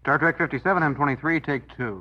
Star Trek 57, M23, take 2.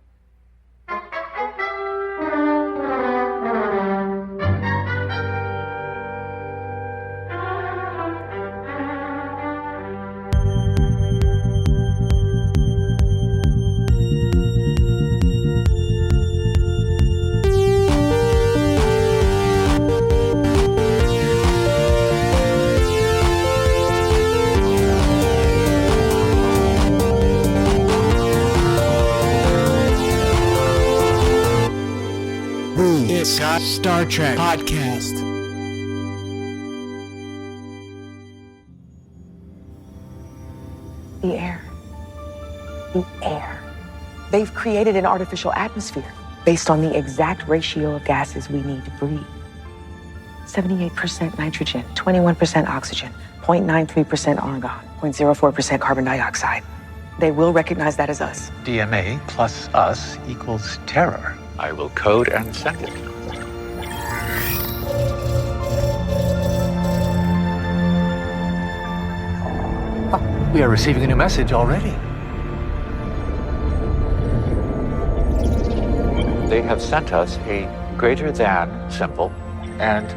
Star Trek Podcast. The air. The air. They've created an artificial atmosphere based on the exact ratio of gases we need to breathe. 78% nitrogen, 21% oxygen, 0.93% argon, 0.04% carbon dioxide. They will recognize that as us. DMA plus us equals terror. I will code and send it. We are receiving a new message already. They have sent us a greater than symbol and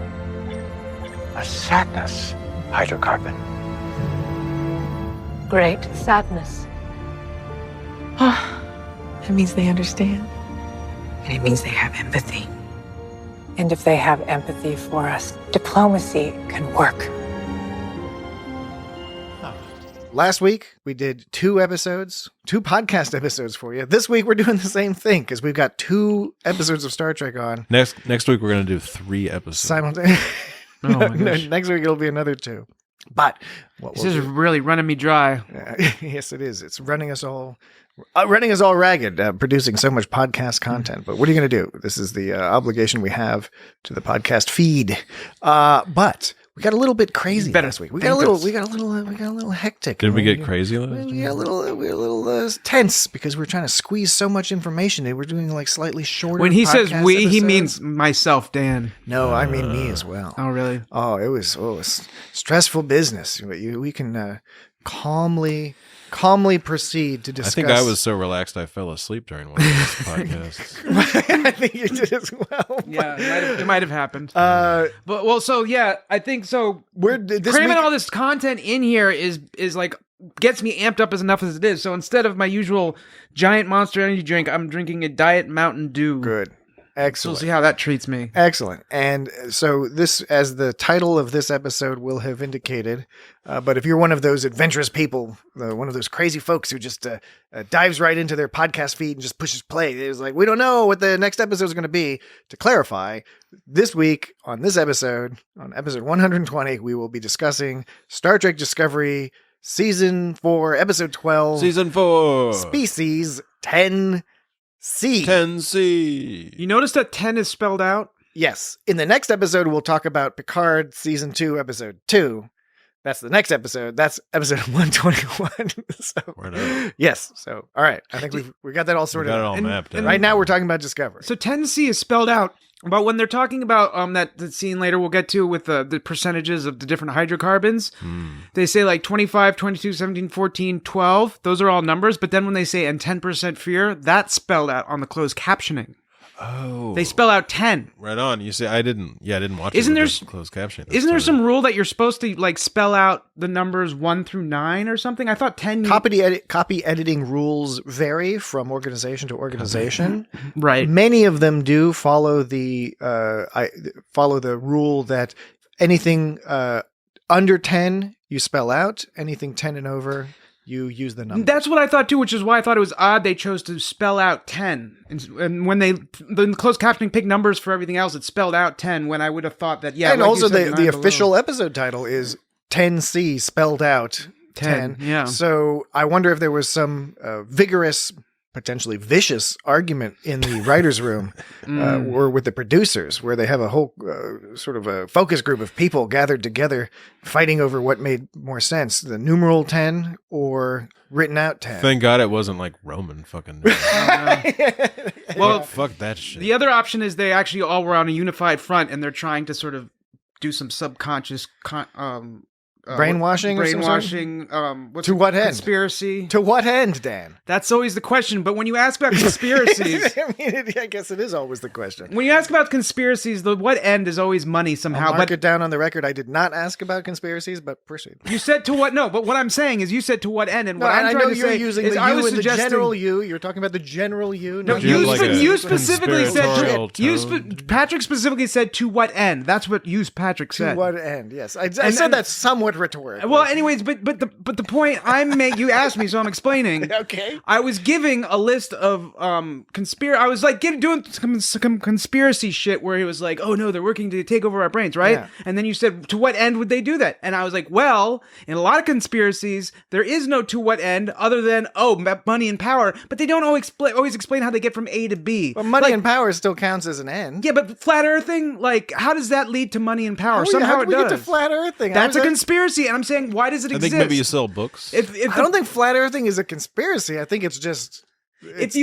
a sadness hydrocarbon. Great sadness. It means they understand. And it means they have empathy. And if they have empathy for us, diplomacy can work. Last week, we did 2 podcast episodes for you. This week, we're doing the same thing because we've got 2 episodes of Star Trek on. Next week, we're going to do 3 episodes. Simultaneously. Oh my gosh. Next week, it'll be another 2. But this is really running me dry. Yes, it is. It's running us all ragged, producing so much podcast content. But what are you going to do? This is the obligation we have to the podcast feed. But we got a little bit crazy last week. We got a little hectic. Did we get crazy last week? week? We got a little tense because we're trying to squeeze so much information in. We're doing like slightly shorter. When he says we, episodes. he means myself, Dan. No, I mean me as well. Oh, really? Oh, it was stressful business. We can calmly proceed to discuss. I think I was so relaxed I fell asleep during one of these podcasts. I think you did as well. Yeah, it might have happened. I think so. Cramming all this content in here is like gets me amped up as enough as it is. So instead of my usual giant Monster Energy drink, I'm drinking a Diet Mountain Dew. Good. Excellent. So we'll see how that treats me. Excellent. And so this, as the title of this episode will have indicated, but if you're one of those adventurous people, one of those crazy folks who just dives right into their podcast feed and just pushes play, it's like, we don't know what the next episode is going to be. To clarify, this week on this episode, on episode 120, we will be discussing Star Trek Discovery Season 4, Episode 12. Season 4. Species 10C. 10C. You notice that 10 is spelled out? Yes. In the next episode, we'll talk about Picard Season 2, Episode 2. That's the next episode. That's episode 121. Yes. So, all right. I think we got that all sorted out. We got it all mapped out. Right now, we're talking about Discovery. So 10C is spelled out. But when they're talking about that scene later we'll get to with the percentages of the different hydrocarbons, they say like 25, 22, 17, 14, 12. Those are all numbers. But then when they say and 10% fear, that's spelled out on the closed captioning. Oh. They spell out 10. Right on. You see, I didn't watch Isn't there closed captioning. Isn't there some rule that you're supposed to like spell out the numbers 1 through 9 or something? I thought 10. Copy editing rules vary from organization to organization. Right. Many of them do follow the rule that anything under 10 you spell out, anything 10 and over you use the number. That's what I thought too, which is why I thought it was odd they chose to spell out 10. And when the closed captioning picked numbers for everything else, it spelled out 10 when I would have thought that, yeah. And like also said, the official episode title is 10C spelled out 10. Yeah. So I wonder if there was some vigorous, potentially vicious argument in the writer's room or with the producers where they have a whole sort of a focus group of people gathered together fighting over what made more sense, the numeral 10 or written out 10. Thank God it wasn't like Roman fucking. Well, fuck that shit. The other option is they actually all were on a unified front and they're trying to sort of do some subconscious Brainwashing or some sort? Brainwashing. To what end? Conspiracy. To what end, Dan? That's always the question. But when you ask about conspiracies, I guess it is always the question. when you ask about conspiracies, the what end is always money somehow. I'll mark it down on the record. I did not ask about conspiracies, but proceed. You said to what? No, but what I'm saying is you said to what end, and what I'm I trying know to you're say using is the I you was and the suggesting general you. You're talking about the general you. No, not you you, have like a you specifically said conspiratorial Patrick specifically said to what end. That's what Patrick to said. what end? Yes, I said that somewhat rhetorically. Well, anyways, but the point I'm making, you asked me, so I'm explaining. Okay. I was giving a list of I was like doing some conspiracy shit where he was like, oh no, they're working to take over our brains, right? Yeah. And then you said, to what end would they do that? And I was like, well, in a lot of conspiracies, there is no to what end other than money and power, but they don't always explain how they get from A to B. But money Like, and power still counts as an end. yeah, but flat earthing, like, how does that lead to money and power? Somehow how it did we does. get to flat earthing? That's a conspiracy, and I'm saying, why does it I exist? think maybe you sell books. If I don't think flat earthing is a conspiracy. I think it's just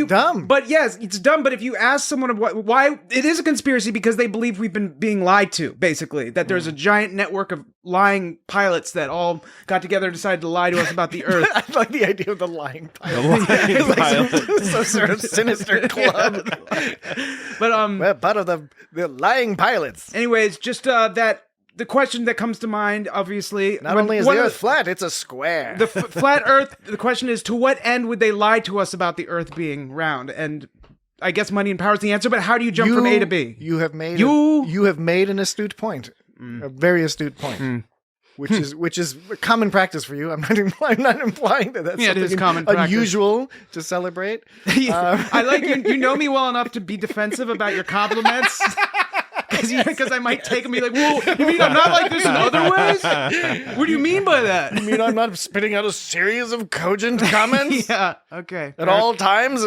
dumb. But yes, it's dumb. But if you ask someone why it is a conspiracy, because they believe we've been being lied to, basically, that there's a giant network of lying pilots that all got together and decided to lie to us about the Earth. I like the idea of the lying pilot. The lying pilot. Some sort of sinister club. But We're part of the lying pilots. anyways, just that the question that comes to mind, obviously, Not only is the Earth flat, it's a square. the flat Earth. The question is, to what end would they lie to us about the Earth being round? And I guess money and power is the answer. But how do you jump from A to B? You have made You have made an astute point, a very astute point, which is common practice for you. I'm not implying that that's Yeah, it is something common practice. unusual to celebrate. I like you. You know me well enough to be defensive about your compliments. Because I might take them and be like, whoa, you mean I'm not like this in other ways? What do you mean by that? You mean I'm not spitting out a series of cogent comments Yeah, okay. at all times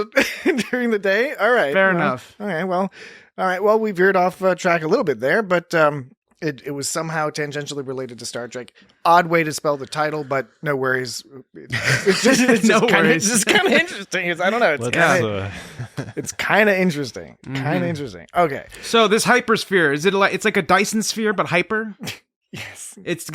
during the day? All right. Fair enough. All right. Well, we veered off track a little bit there, but it was somehow tangentially related to Star Trek. Odd way to spell the title, but no worries. It's just kind of interesting. I don't know. It's kind of interesting. Kind of interesting. Okay. So this hypersphere, is it like it's like a Dyson sphere but hyper? Yes. It's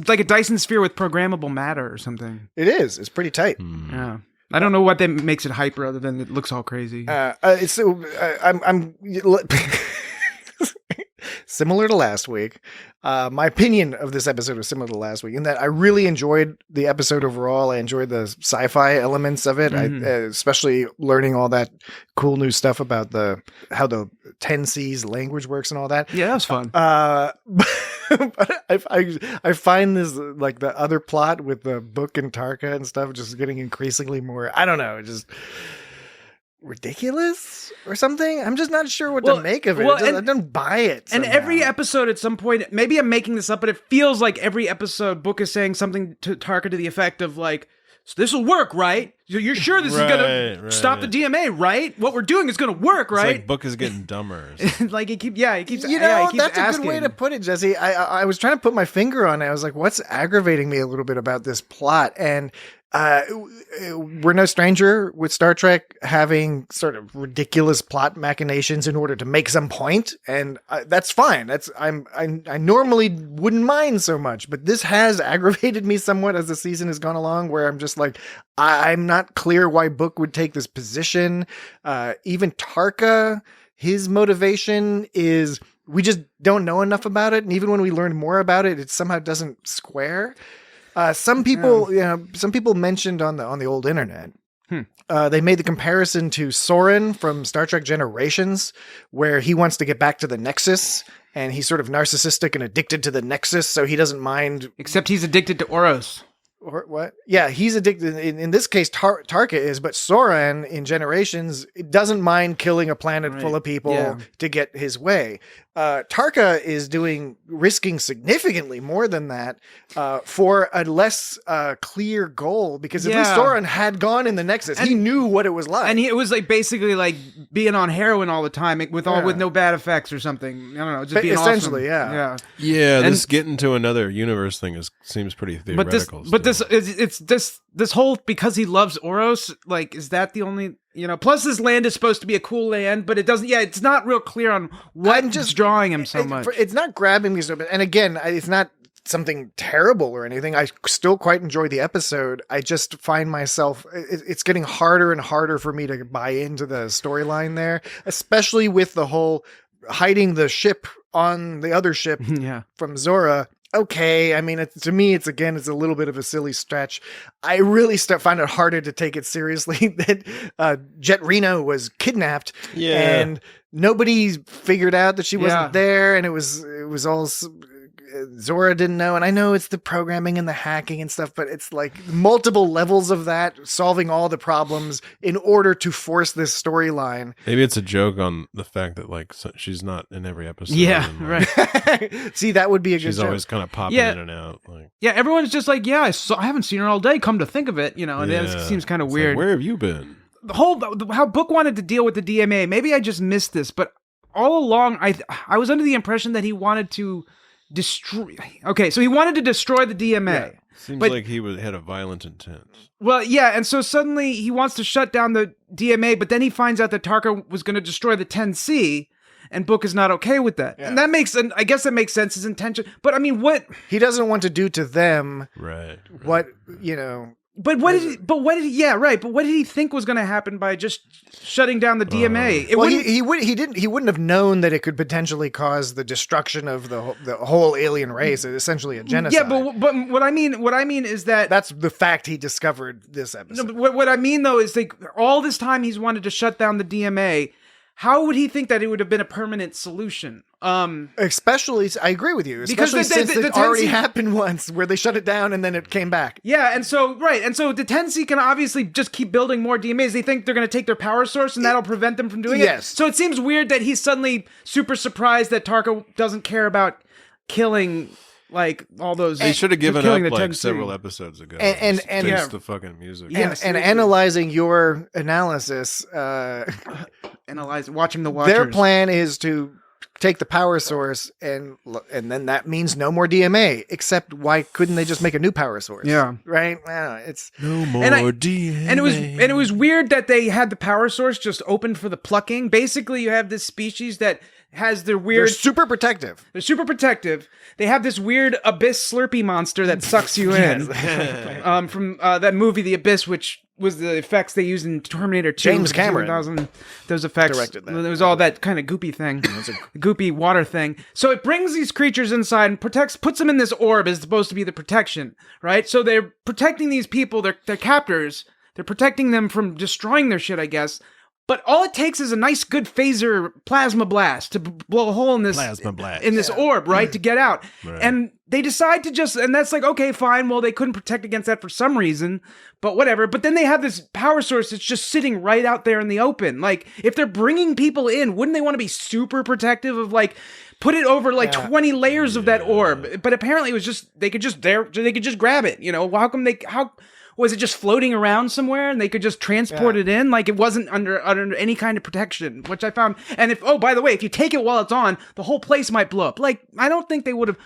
like a Dyson sphere with programmable matter or something. It is. It's pretty tight. Yeah. I don't know what that makes it hyper other than it looks all crazy. I'm similar to last week. My opinion of this episode was similar to last week in that I really enjoyed the episode overall. I enjoyed the sci-fi elements of it, especially learning all that cool new stuff about how the 10 C's language works and all that. Yeah, that was fun. But I find this, like the other plot with the Book and Tarka and stuff, just getting increasingly more, I don't know, just ridiculous or something. I'm just not sure what to make of it. I don't buy it somehow. And every episode at some point, maybe I'm making this up, but it feels like every episode Book is saying something to Tarka to the effect of like, so this will work, right? You're sure this is going to stop the DMA, right? What we're doing is going to work, right? It's like Book is getting dumber. Like he keeps that's a good way to put it, Jesse. I was trying to put my finger on it. I was like, what's aggravating me a little bit about this plot? And we're no stranger with Star Trek having sort of ridiculous plot machinations in order to make some point, and that's fine. I normally wouldn't mind so much, but this has aggravated me somewhat as the season has gone along, where I'm just like, I'm not clear why Book would take this position. Even Tarka, his motivation is we just don't know enough about it, and even when we learn more about it, it somehow doesn't square. Some people mentioned on the old internet, they made the comparison to Soren from Star Trek Generations, where he wants to get back to the Nexus, and he's sort of narcissistic and addicted to the Nexus, so he doesn't mind. Except he's addicted to Oros. Or what? Yeah, he's addicted. In this case, Tarka is, but Soren in Generations doesn't mind killing a planet full of people to get his way. Tarka is risking significantly more than that for a less clear goal, because at least Soren had gone in the Nexus. He knew what it was like. And it was like basically like being on heroin all the time with no bad effects or something. I don't know, just being essentially, awesome. Yeah, this getting to another universe thing seems pretty theoretical. But this whole, because he loves Oros, like, is that the only, plus this land is supposed to be a cool land, but it doesn't, it's not real clear on what's drawing him so much. It's not grabbing me so much. And again, it's not something terrible or anything. I still quite enjoy the episode. I just find myself, it's getting harder and harder for me to buy into the storyline there, especially with the whole hiding the ship on the other ship from Zora. Okay, I mean, to me, it's a little bit of a silly stretch. I really find it harder to take it seriously that Jett Reno was kidnapped, and nobody figured out that she wasn't there, and it was all Zora didn't know. And I know it's the programming and the hacking and stuff, but it's like multiple levels of that, solving all the problems in order to force this storyline. Maybe it's a joke on the fact that like she's not in every episode. Yeah, and, like, right. See, that would be a good she's joke. always kind of popping in and out. Like, yeah, everyone's just like, I haven't seen her all day. Come to think of it, and it seems kind of it's weird. Like, where have you been? How Book wanted to deal with the DMA. Maybe I just missed this, but all along I was under the impression that he wanted to destroy. Okay, so he wanted to destroy the DMA. Yeah. Seems like he had a violent intent. Well, yeah, and so suddenly he wants to shut down the DMA, but then he finds out that Tarka was going to destroy the 10C, and Book is not okay with that. Yeah. And I guess that makes sense, his intention. But I mean, what he doesn't want to do to them, right? What But what did he think was going to happen by just shutting down the DMA? He wouldn't have known that it could potentially cause the destruction of the whole alien race. It's essentially a genocide. Yeah, but what I mean is that that's the fact he discovered this episode. No, but what I mean though is like all this time he's wanted to shut down the DMA. How would he think that it would have been a permanent solution? Especially, I agree with you. Especially since it already happened once, where they shut it down and then it came back. Yeah, and so the 10C can obviously just keep building more DMAs. They think they're going to take their power source, and that'll prevent them from doing it. So it seems weird that he's suddenly super surprised that Tarka doesn't care about killing. Like all those, they should have given up like several episodes ago. And the fucking music. And analyzing your analysis, watching the Watchers. Their plan is to take the power source, and then that means no more DMA. Except, why couldn't they just make a new power source? Yeah, right. It's no more DMA. And it was weird that they had the power source just open for the plucking. Basically, you have this species that has their weird. They're super protective. They have this weird abyss slurpee monster that sucks you in. From that movie, The Abyss, which was the effects they used in Terminator 2. James Cameron. Those effects. Directed that. There was all that kind of goopy thing. Goopy water thing. So it brings these creatures inside and puts them in this orb as supposed to be the protection, right? So they're protecting these people, their captors. They're protecting them from destroying their shit, I guess. But all it takes is a nice, good phaser plasma blast to blow a hole in this orb, right, to get out. Right. And they decide to and that's like, okay, fine. Well, they couldn't protect against that for some reason, but whatever. But then they have this power source that's just sitting right out there in the open. Like, if they're bringing people in, wouldn't they want to be super protective of like, put it over like 20 layers of that orb? But apparently it was just they could just grab it. How was it just floating around somewhere and they could just transport it in? Like, it wasn't under any kind of protection, which I found. And by the way, if you take it while it's on, the whole place might blow up. Like, I don't think they would have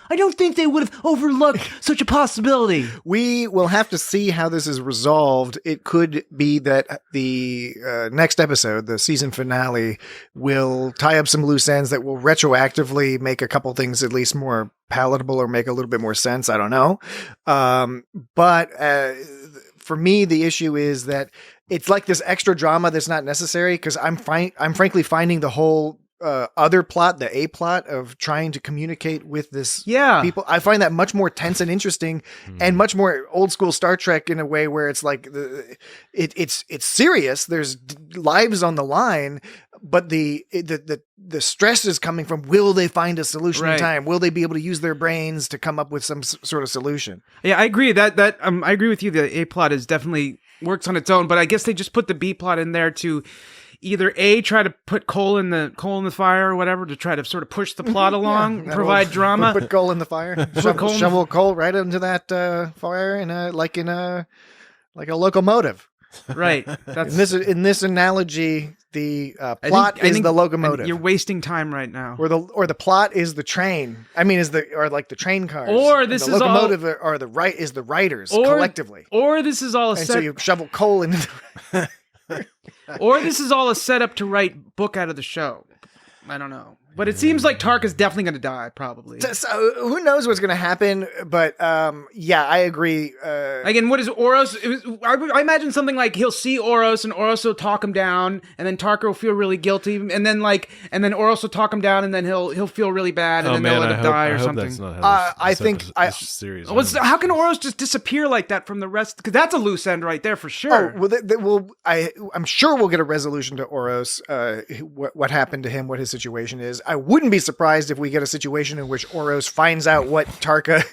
overlooked such a possibility. We will have to see how this is resolved. It could be that the next episode, the season finale, will tie up some loose ends that will retroactively make a couple things at least more palatable or make a little bit more sense. I don't know. But for me, the issue is that it's like this extra drama that's not necessary, because I'm frankly finding the whole other plot, the A plot of trying to communicate with this people, I find that much more tense and interesting and much more old school Star Trek in a way where it's like it's serious. There's lives on the line, but the stress is coming from, will they find a solution in time? Will they be able to use their brains to come up with some sort of solution? Yeah, I agree that I agree with you. The A plot is definitely works on its own, but I guess they just put the B plot in there to either try to put coal in the fire or whatever, to try to sort of push the plot along, provide drama. Put coal in the fire. shovel coal right into that fire like a locomotive. Right. That's in this analogy, the plot is the locomotive. You're wasting time right now. Or the plot is the train. I mean, like the train cars. Or this the is locomotive is the writers collectively. Or this is all so you shovel coal into. Or this is all a setup to write Book out of the show. I don't know. But it seems like Tarka's definitely going to die, probably. So who knows what's going to happen? But yeah, I agree. Again, what is Oros? I imagine something like he'll see Oros and Oros will talk him down, and then Tarka will feel really guilty, and then Oros will talk him down, and then he'll feel really bad, and then they'll let him die or something. That's not how I think series. How can Oros just disappear like that from the rest? Because that's a loose end right there for sure. I'm sure we'll get a resolution to Oros. What happened to him? What his situation is. I wouldn't be surprised if we get a situation in which Oros finds out what Tarka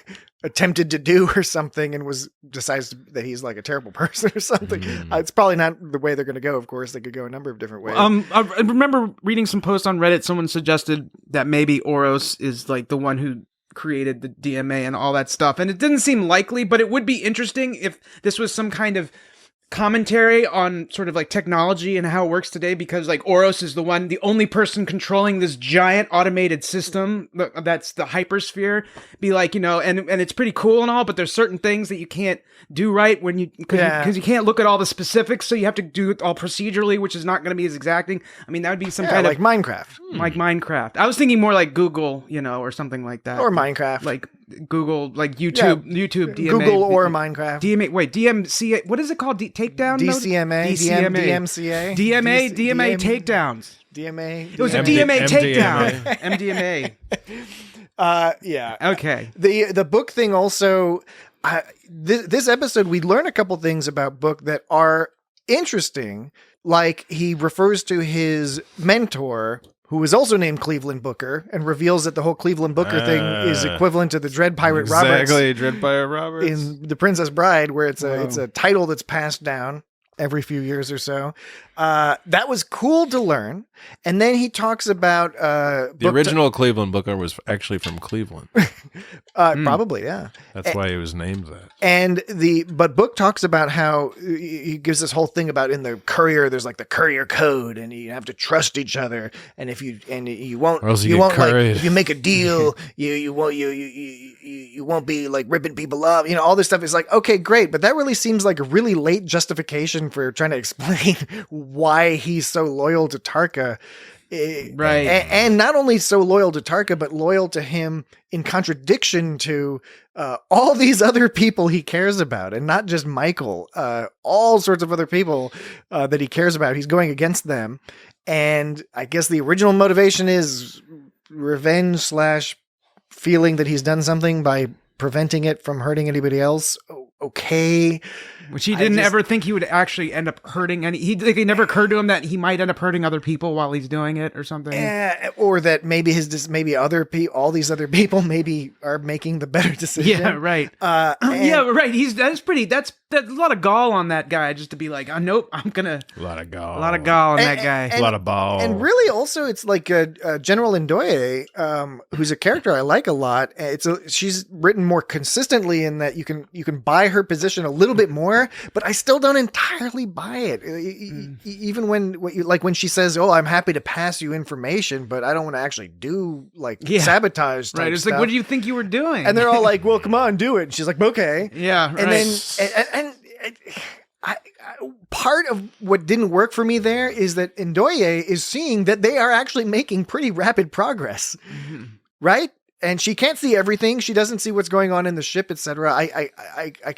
attempted to do or something and decides that he's like a terrible person or something. It's probably not the way they're going to go. Of course, they could go a number of different ways. I remember reading some posts on Reddit. Someone suggested that maybe Oros is like the one who created the DMA and all that stuff. And it didn't seem likely, but it would be interesting if this was some kind of commentary on sort of like technology and how it works today, because like Oros is the only person controlling this giant automated system that's the hypersphere. Be like, and it's pretty cool and all, but there's certain things that you can't do right because you can't look at all the specifics, so you have to do it all procedurally, which is not going to be as exacting. I mean, that would be some kind like of Minecraft. Like Minecraft. I was thinking more like Google, or something like that. Or Minecraft. Like Google, like YouTube DMA. Google or Minecraft. DMA, wait, DMCA, what is it called? Takedown? DCMA? DMCA? DMA takedowns. DMA? It was a DMA takedown. MDMA. Yeah. Okay. The book thing also, this episode, we learn a couple things about Book that are interesting. Like he refers to his mentor, who is also named Cleveland Booker, and reveals that the whole Cleveland Booker thing is equivalent to the Dread Pirate Roberts. Exactly, Dread Pirate Roberts. In The Princess Bride, where it's a title that's passed down every few years or so. That was cool to learn. And then he talks about the original Cleveland Booker was actually from Cleveland. Probably, yeah. That's why he was named that. And but Book talks about how he gives this whole thing about in the courier, there's like the courier code, and you have to trust each other. And if you won't, if you make a deal, you won't be like ripping people up. All this stuff is like, okay, great, but that really seems like a really late justification for trying to explain why he's so loyal to Tarka. Right. And not only so loyal to Tarka, but loyal to him in contradiction to all these other people he cares about, and not just Michael, all sorts of other people that he cares about. He's going against them. And I guess the original motivation is revenge / feeling that he's done something by preventing it from hurting anybody else. Okay. Which he didn't ever think he would actually end up hurting any. It never occurred to him that he might end up hurting other people while he's doing it or something. Or that maybe all these other people maybe are making the better decision. Yeah, right. Yeah, right. That's a lot of gall on that guy, just to be like, nope, I'm gonna. A lot of gall on that guy. A lot of ball. And really, also, it's like General Ndoye, who's a character I like a lot. She's written more consistently in that you can buy her position a little bit more. But I still don't entirely buy it. Even when she says, "Oh, I'm happy to pass you information, but I don't want to actually do sabotage." Type right. It's stuff. like, what do you think you were doing? And they're all like, "Well, come on, do it." And she's like, "Okay." Yeah. And then part of what didn't work for me there is that Ndoye is seeing that they are actually making pretty rapid progress, right? And she can't see everything. She doesn't see what's going on in the ship, etc.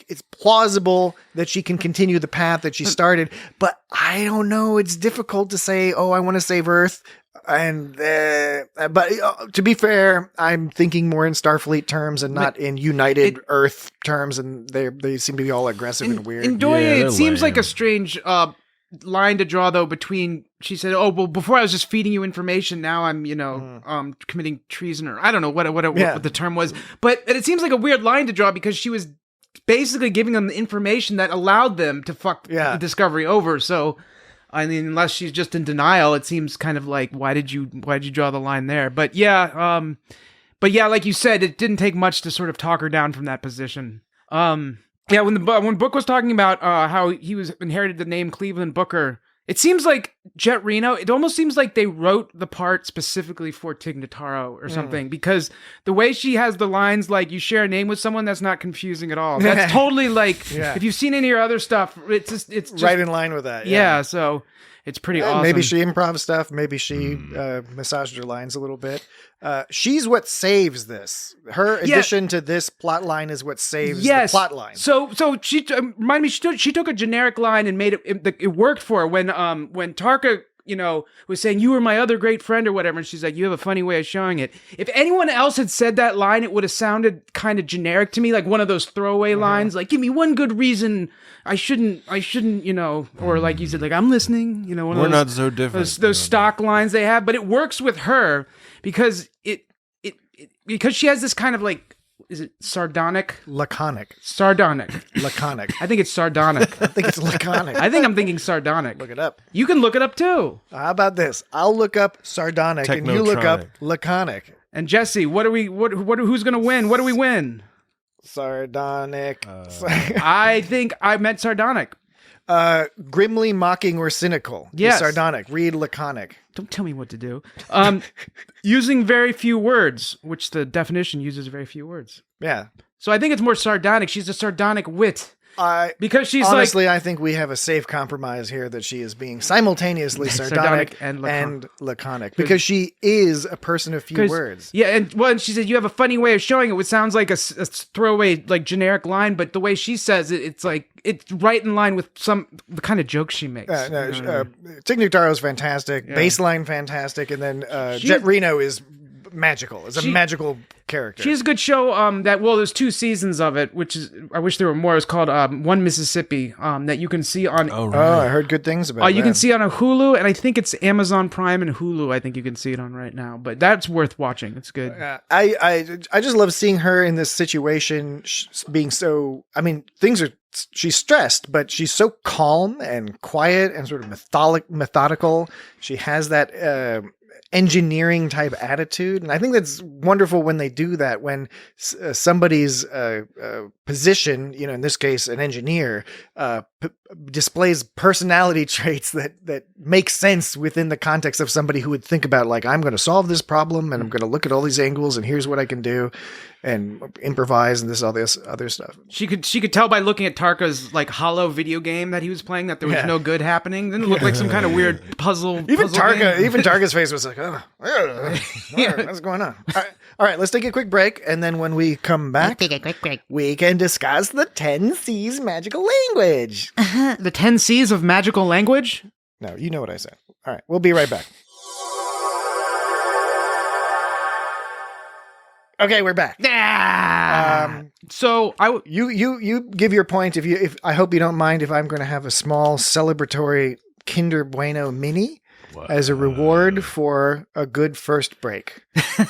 It's plausible that she can continue the path that she started, but I don't know. It's difficult to say, "Oh, I want to save Earth." And but to be fair, I'm thinking more in Starfleet terms and not in United Earth terms, and they seem to be all aggressive and weird. Ndoye, it seems like a strange line to draw, though, between she said, "Oh, well, before I was just feeding you information, now I'm committing treason," or I don't know what the term was, but it seems like a weird line to draw because she was basically giving them the information that allowed them to fuck the Discovery over. So I mean, unless she's just in denial, it seems kind of like, why did you draw the line there? But yeah, like you said, it didn't take much to sort of talk her down from that position. Yeah, when Book was talking about how he was inherited the name Cleveland Booker, it seems like Jett Reno, it almost seems like they wrote the part specifically for Tig Notaro or something, because the way she has the lines like, you share a name with someone, that's not confusing at all. That's totally like, if you've seen any of her other stuff, it's just right in line with that. Yeah, so it's pretty awesome. Maybe she improv stuff. Maybe she massaged her lines a little bit. She's what saves this. Her addition to this plot line is what saves the plot line. So she remind me. She took a generic line and made it worked for her when Tarka was saying, you were my other great friend or whatever, and she's like, you have a funny way of showing it. If anyone else had said that line, it would have sounded kind of generic to me, like one of those throwaway lines, like, give me one good reason I shouldn't, or like you said, like, I'm listening, one of We're not so different. Those stock lines they have, but it works with her because because she has this kind of like, is it sardonic? Laconic. Sardonic. Laconic. I think it's sardonic. I think it's laconic. I think I'm thinking sardonic. Look it up. You can look it up too. How about this? I'll look up sardonic and you look up laconic. And Jesse, who's going to win? What do we win? Sardonic. I think I meant sardonic. Grimly mocking or cynical. Yes. Sardonic. Read laconic. Don't tell me what to do. Using very few words, which the definition uses very few words. Yeah. So I think it's more sardonic. She's a sardonic wit. Because she's honestly, I think we have a safe compromise here that she is being simultaneously sardonic and laconic because she is a person of few words. Yeah, and she said you have a funny way of showing it, which sounds like a throwaway, like generic line, but the way she says it, it's like it's right in line with the kind of jokes she makes. Tig Notaro is fantastic, baseline fantastic, and then Jett Reno is magical. It's a magical character. She has a good show there's 2 seasons of it, which is, I wish there were more. It's called One Mississippi, that you can see on I heard good things about you can see on a Hulu, and I think it's Amazon Prime and Hulu. I think you can see it on right now, but that's worth watching. It's good. I just love seeing her in this situation, being so, she's stressed, but she's so calm and quiet and sort of methodical. She has that engineering type attitude, and I think that's wonderful when they do that, when somebody's position, in this case an engineer, displays personality traits that make sense within the context of somebody who would think about, like, I'm going to solve this problem and I'm going to look at all these angles and here's what I can do and improvise and all this other stuff. She could tell by looking at Tarka's like hollow video game that he was playing that there was no good happening. Didn't it look like some kind of weird puzzle? Even Tarka's face was like, what's going on? All right, let's take a quick break, and then when we come back, we can discuss the 10 C's magical language. The 10 C's of magical language? No, you know what I said. All right, we'll be right back. Okay, we're back. So you give your point. If I hope you don't mind if I'm going to have a small celebratory Kinder Bueno mini as a reward for a good first break.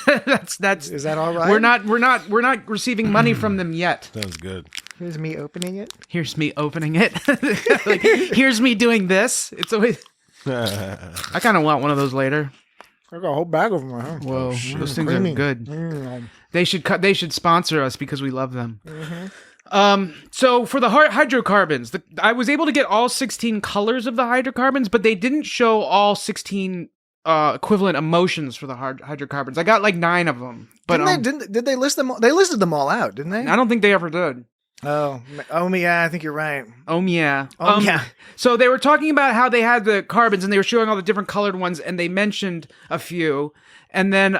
That's is that all right? We're not receiving money from them yet. Sounds good. Here's me opening it. Here's me opening it. Like, here's me doing this. It's always. I kind of want one of those later. I got a whole bag of them. Huh? Whoa, those things are good. They should sponsor us because we love them. Mm-hmm. So for the hydrocarbons, I was able to get all 16 colors of the hydrocarbons, but they didn't show all 16 equivalent emotions for the hydrocarbons. I got like 9 of them. But did they list them all? They listed them all out, didn't they? I don't think they ever did. Oh yeah, I think you're right. Yeah. Yeah. So they were talking about how they had the carbons and they were showing all the different colored ones, and they mentioned a few, and then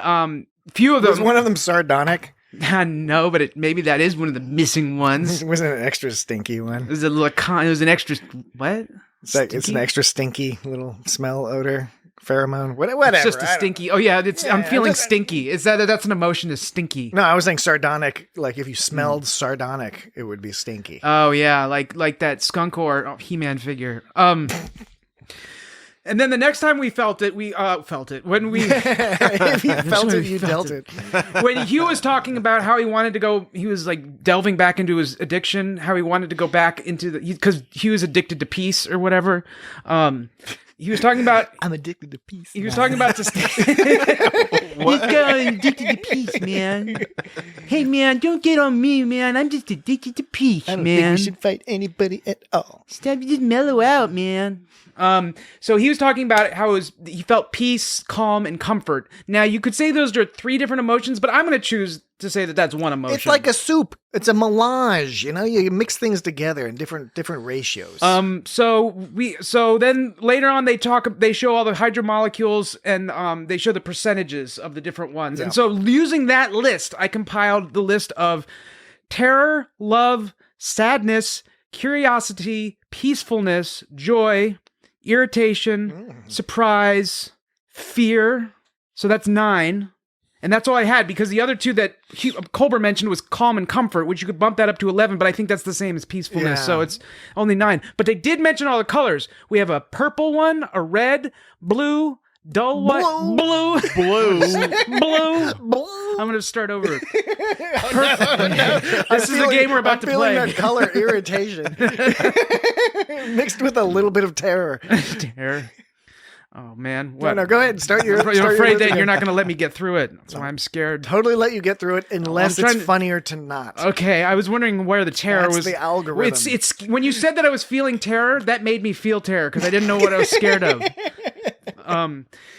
few of them. Was one of them sardonic? No, but maybe that is one of the missing ones. It wasn't an extra stinky one. It was an extra what? It's an extra stinky little smell, odor, pheromone, whatever. It's just a stinky. Oh yeah, I'm feeling stinky. Is that's an emotion? Is stinky? No, I was saying sardonic. Like if you smelled sardonic, it would be stinky. Oh yeah, like that skunk or He-Man figure. And then the next time we felt it, we felt it when we. If you felt it, you dealt it. When Hugh was talking about how he wanted to go, he was like delving back into his addiction. How he wanted to go back into because he was addicted to peace or whatever. He was talking about. I'm addicted to peace. He was talking about this. This guy addicted to peace, man. Hey, man, don't get on me, man. I'm just addicted to peace, I don't man. think we should fight anybody at all. Stop, just mellow out, man. So he was talking about how he felt peace, calm, and comfort. Now, you could say those are 3 different emotions, but I'm going to choose to say that that's one emotion. It's like a soup. It's a melange. You know, you mix things together in different ratios. So then later on they show all the hydromolecules and they show the percentages of the different ones. Yeah. And so using that list, I compiled the list of terror, love, sadness, curiosity, peacefulness, joy, irritation, surprise, fear. So that's 9. And that's all I had, because the other 2 that Colbert mentioned was calm and comfort, which you could bump that up to 11, but I think that's the same as peacefulness, so it's only 9. But they did mention all the colors. We have a purple one, a red, blue, dull white, blue. I'm going to start over. This is the game we're about to play. That color irritation mixed with a little bit of terror. Terror. Oh, man. What? No, go ahead and start your... I'm afraid that you're not going to let me get through it. That's why I'm scared. Totally let you get through it unless it's trying funnier to not. Okay, I was wondering where the terror That's was. the algorithm. It's when you said that I was feeling terror, that made me feel terror because I didn't know what I was scared of.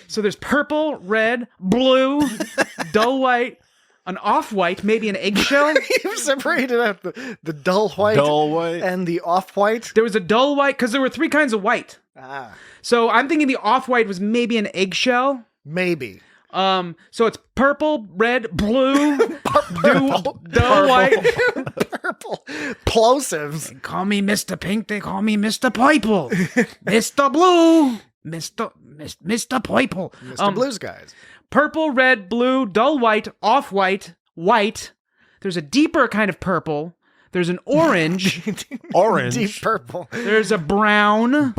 So there's purple, red, blue, dull white, an off-white, maybe an eggshell. You've separated out the dull white, and the off-white. There was a dull white because there were 3 kinds of white. Ah, So I'm thinking the off-white was maybe an eggshell. maybe. So it's purple, red, blue, dull white. Purple. Plosives. They call me Mr. Pink, they call me Mr. Purple. Mr. Blue, Mr. Purple. Mr. Blue Skies. Purple, red, blue, dull white, off-white, white. There's a deeper kind of purple. There's an orange. Deep purple. There's a brown.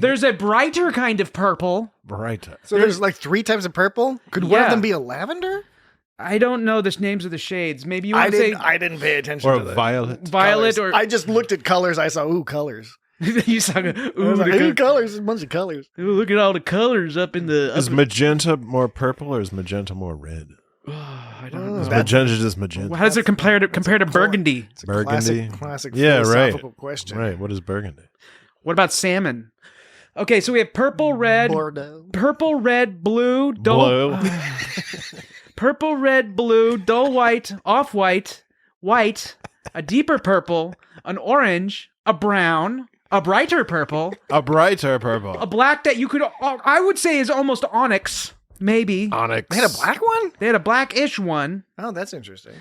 There's a brighter kind of purple. Brighter. So there's like 3 types of purple? Could one of them be a lavender? I don't know the names of the shades. Maybe you want to say I didn't pay attention Or to the violet. violet colors. or I just looked at colors. I saw, colors. you saw. I was like, colors, a bunch of colors. Look at all the colors up in the. Is magenta more purple or is magenta more red? I don't know. Is magenta just magenta? How does it compare to burgundy? It's a Burgundy? classic Yeah, philosophical question. Right. What is burgundy? What about salmon? Okay, so we have purple, red, Bordeaux. purple, red, blue, dull, purple, red, blue, dull white, off-white, white, a deeper purple, an orange, a brown, a brighter purple, A brighter purple. a black that you could, I would say, is almost onyx, maybe. Onyx. They had a black one? They had a blackish one. Oh, that's interesting.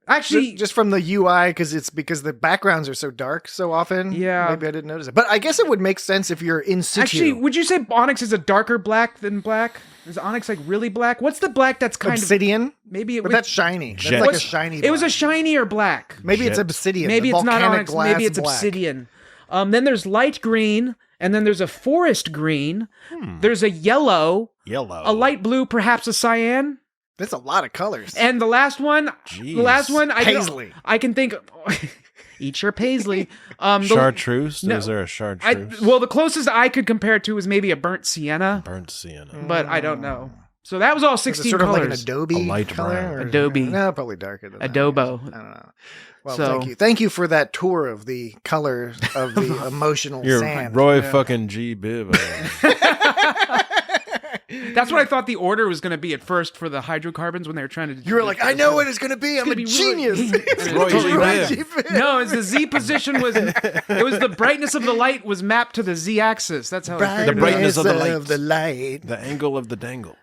Actually, Just from the UI, because the backgrounds are so dark so often. Yeah. Maybe I didn't notice it. But I guess it would make sense if you're in situ. actually, would you say onyx is a darker black than black? Is onyx like really black? What's the black that's kind obsidian? of maybe it But was, that's shiny. That's Jet. like a what's- shiny It was a black. shinier black. Maybe it's Jet. obsidian. Maybe the it's not volcanic onyx. glass Maybe it's black. obsidian. Then there's light green, and then there's a forest green. There's a yellow, Yellow. a light blue, perhaps a cyan, That's a lot of colors. and the last one. Jeez. The last one, Paisley. I can think. Eat your paisley. Chartreuse? No. Is there a chartreuse? Well, the closest I could compare it to was maybe a burnt sienna, Burnt sienna. but I don't know. So that was all Is it 16 sort of like an colors. Adobe A light color? brown. or- Adobe. No, probably darker than that. Adobo. I don't know. Well, So- thank you. Thank you for that tour of the color of the emotional You're sand. Roy fucking G. Biv. That's what I thought the order was going to be at first for the hydrocarbons when they were trying to. You were like, I know what it's going to be. I'm a gonna be really- genius. It's Roy G. Roy Biv. G. Biv. No, it's the Z position was. It was the brightness of the light was mapped to the Z axis. That's how. The brightness of the light. of the light. The angle of the dangle.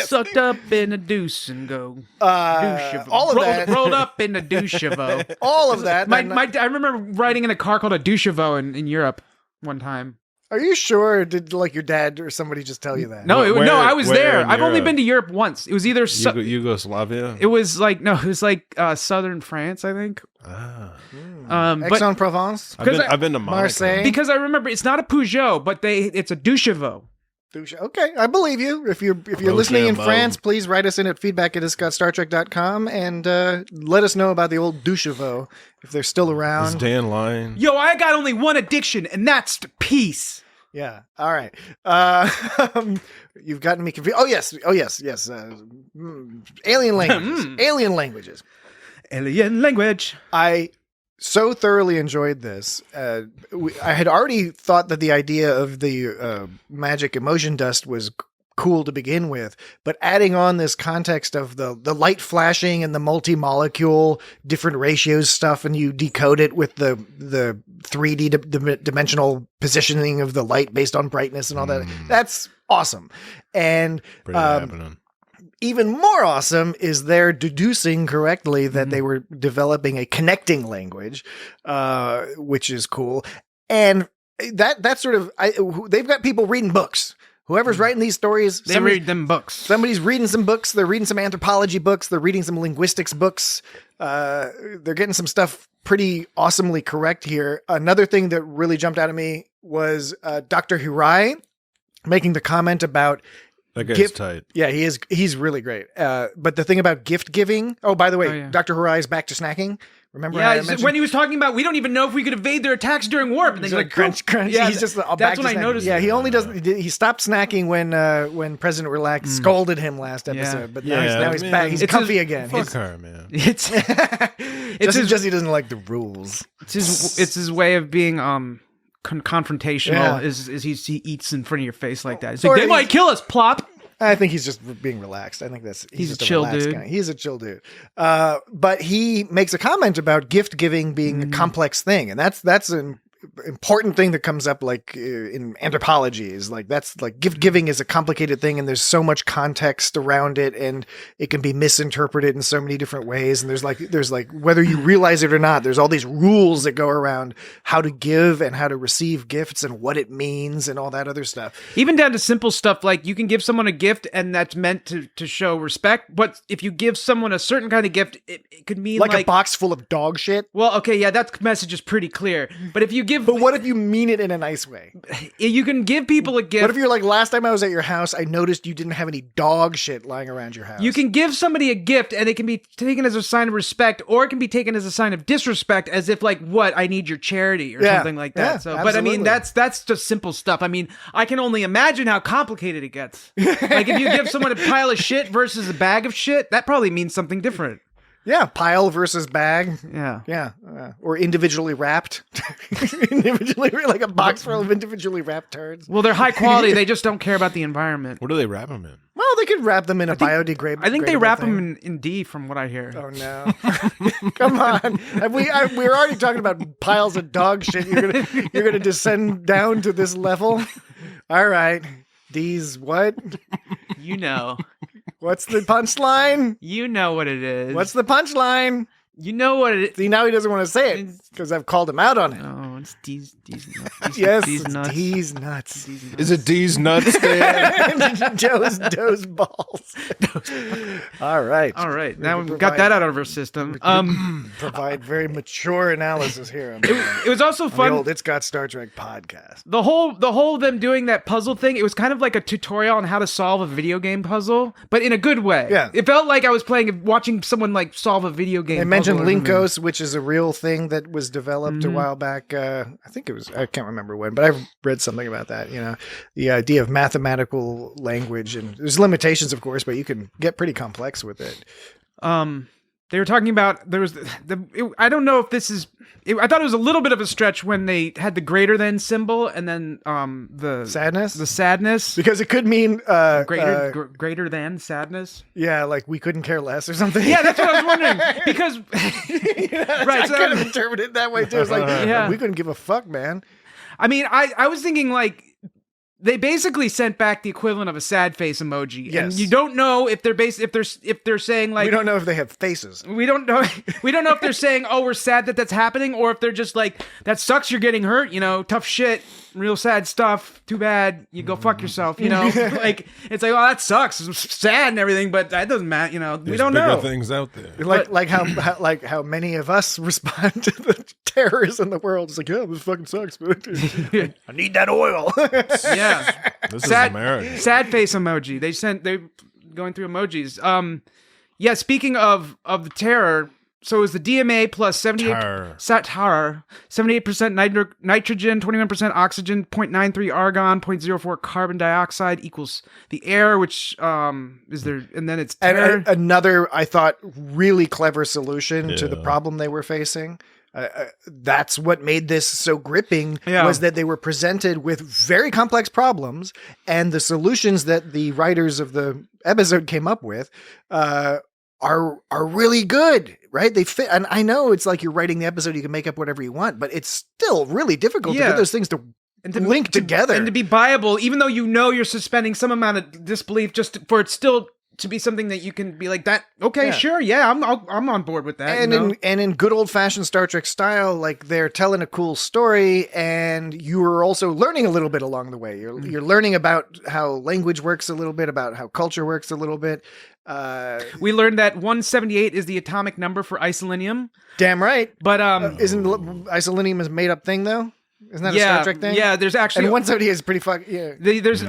Sucked up in a deuce and go. All of that. Rolled up in a douchavo. All of that. I remember riding in a car called a douchavo in Europe one time. Are you sure? Or did like your dad or somebody just tell you that? No, Where- I was where there. in I've only Europe? been to Europe once. It was either Yugoslavia? it was like southern France, I think. Ah. But Aix-en-Provence. I've been to Monaco. Marseille. because I remember it's not a Peugeot, but it's a douchavo. Okay, I believe you. If you're listening in Rochambeau. France, please write us in at feedback@startrek.com and let us know about the old douchavo if they're still Is around. Dan lying? Yo, I got only one addiction, and that's peace. Yeah. All right. You've gotten me confused. Oh yes. Alien languages. Alien languages. Alien language. I so thoroughly enjoyed this. I had already thought that the idea of the magic emotion dust was cool to begin with, but adding on this context of the light flashing and the multi-molecule different ratios stuff, and you decode it with the 3D dimensional positioning of the light based on brightness and all that. That's awesome. And Pretty happening. even more awesome is they're deducing correctly that they were developing a connecting language, which is cool. And that's sort of, they've got people reading books. Whoever's writing these stories, They read them books. somebody's reading some books. They're reading some anthropology books. They're reading some linguistics books. They're getting some stuff pretty awesomely correct here. Another thing that really jumped out at me was Dr. Hirai making the comment about That guy's gift. tight. Yeah, he is. He's really great. But the thing about gift giving. Oh, by the way, Oh, yeah. Dr. Hirai is back to snacking. Remember how I Yeah, mentioned? when he was talking about, we don't even know if we could evade their attacks during warp. And He's then like crunch, crunch. Yeah, he's just back that's to when I snacking. noticed. Yeah, he only doesn't. He stopped snacking when President Relax scolded him last episode. But now he's man. back. He's It's comfy his- again. Fuck He's, her, man. It's just he doesn't like the rules. it's his way of being confrontational. Yeah. Is he eats in front of your face like that? It's Or like they he- might kill us. Plop. I think he's just being relaxed. I think he's a just chill relaxed dude. guy. He's a chill dude. But he makes a comment about gift giving being a complex thing, and that's an important thing that comes up like in anthropology. Is like that's like gift giving is a complicated thing, and there's so much context around it, and it can be misinterpreted in so many different ways. And there's like whether you realize it or not, there's all these rules that go around how to give and how to receive gifts and what it means and all that other stuff. Even down to simple stuff like you can give someone a gift and that's meant to show respect. But if you give someone a certain kind of gift, it could mean Like a box full of dog shit. Well, okay, yeah, that message is pretty clear. But if you give, But what if you mean it in a nice way? you can give people a gift. What if you're like, last time I was at your house, I noticed you didn't have any dog shit lying around your house. You can give somebody a gift and it can be taken as a sign of respect, or it can be taken as a sign of disrespect, as if like, what, I need your charity or Yeah. something like that. Yeah, So, but I mean, absolutely. that's just simple stuff. I mean, I can only imagine how complicated it gets. Like if you give someone a pile of shit versus a bag of shit, that probably means something different. Yeah, pile versus bag. Yeah. Yeah, or individually wrapped. Individually, like a box full of individually wrapped turds. Well, they're high quality. They just don't care about the environment. What do they wrap him in? Well, they could wrap them in a biodegradable. I think they wrap them in D, from what I hear. Oh no! Come on, we were already talking about piles of dog shit. You're gonna descend down to this level. All right, D's what? You know. What's the punchline? You know what it is. What's the punchline? You know what it is. See, now he doesn't want to say it because I've called him out on it. Oh, it's D's nuts. Yes, D's it's nuts. D's nuts. Is it D's nuts, Dan? Joe's balls. All right. All right, now we've Provide- got that out of our system. Provide very mature analysis here. It was also The fun. old It's Got Star Trek podcast. The whole them doing that puzzle thing. It was kind of like a tutorial on how to solve a video game puzzle, but in a good way. Yeah. It felt like I was watching someone like solve a video game. They mentioned puzzle or something. Linkos, which is a real thing that was developed a while back. I think it was, I can't remember when, but I've read something about that. You know, the idea of mathematical language, and there's limitations, of course, but you can get pretty complex with it. They were talking about I don't know if this is. I thought it was a little bit of a stretch when they had the greater than symbol and then the Sadness? the sadness. Because it could mean Greater than sadness. yeah, like we couldn't care less or something. Yeah, that's what I was wondering. Because right, I so- kind of interpret it that way too. It's like Yeah. we couldn't give a fuck, man. I mean, I was thinking like they basically sent back the equivalent of a sad face emoji, and Yes. you don't know if they're saying like We don't know if they have faces. we don't know if they're saying, oh, we're sad that's happening, or if they're just like, that sucks, you're getting hurt, you know, tough shit, real sad stuff, too bad, you go fuck yourself, you know. Like it's like, oh, that sucks, it's sad and everything, but that doesn't matter, you know. We There's don't bigger know. things out there. Like how many of us respond to the terrors in the world. It's like, yeah, this fucking sucks, but I need that oil. Yeah. This is America. Sad face emoji. They're going through emojis. Yeah, speaking of the terror, So it was the DMA plus 78 Tar. 78% nitrogen, 21% oxygen, 0.93 argon, 0.04 carbon dioxide equals the air, which is there, and then it's and another, I thought, really clever solution to the problem they were facing. That's what made this so gripping, was that they were presented with very complex problems, and the solutions that the writers of the episode came up with are really good, right? They fit, and I know it's like you're writing the episode, you can make up whatever you want, but it's still really difficult to get those things to link together and to be viable, even though you're suspending some amount of disbelief, just for it still to be something that you can be like that. Okay, sure, I'm on board with that. And in good old fashioned Star Trek style, like they're telling a cool story, and you're also learning a little bit along the way. You're learning about how language works a little bit, about how culture works a little bit. We learned that 178 is the atomic number for isolinium. Damn right, but isn't isolinium a made up thing though? Isn't that a Star Trek thing? Yeah, there's actually and 178 is pretty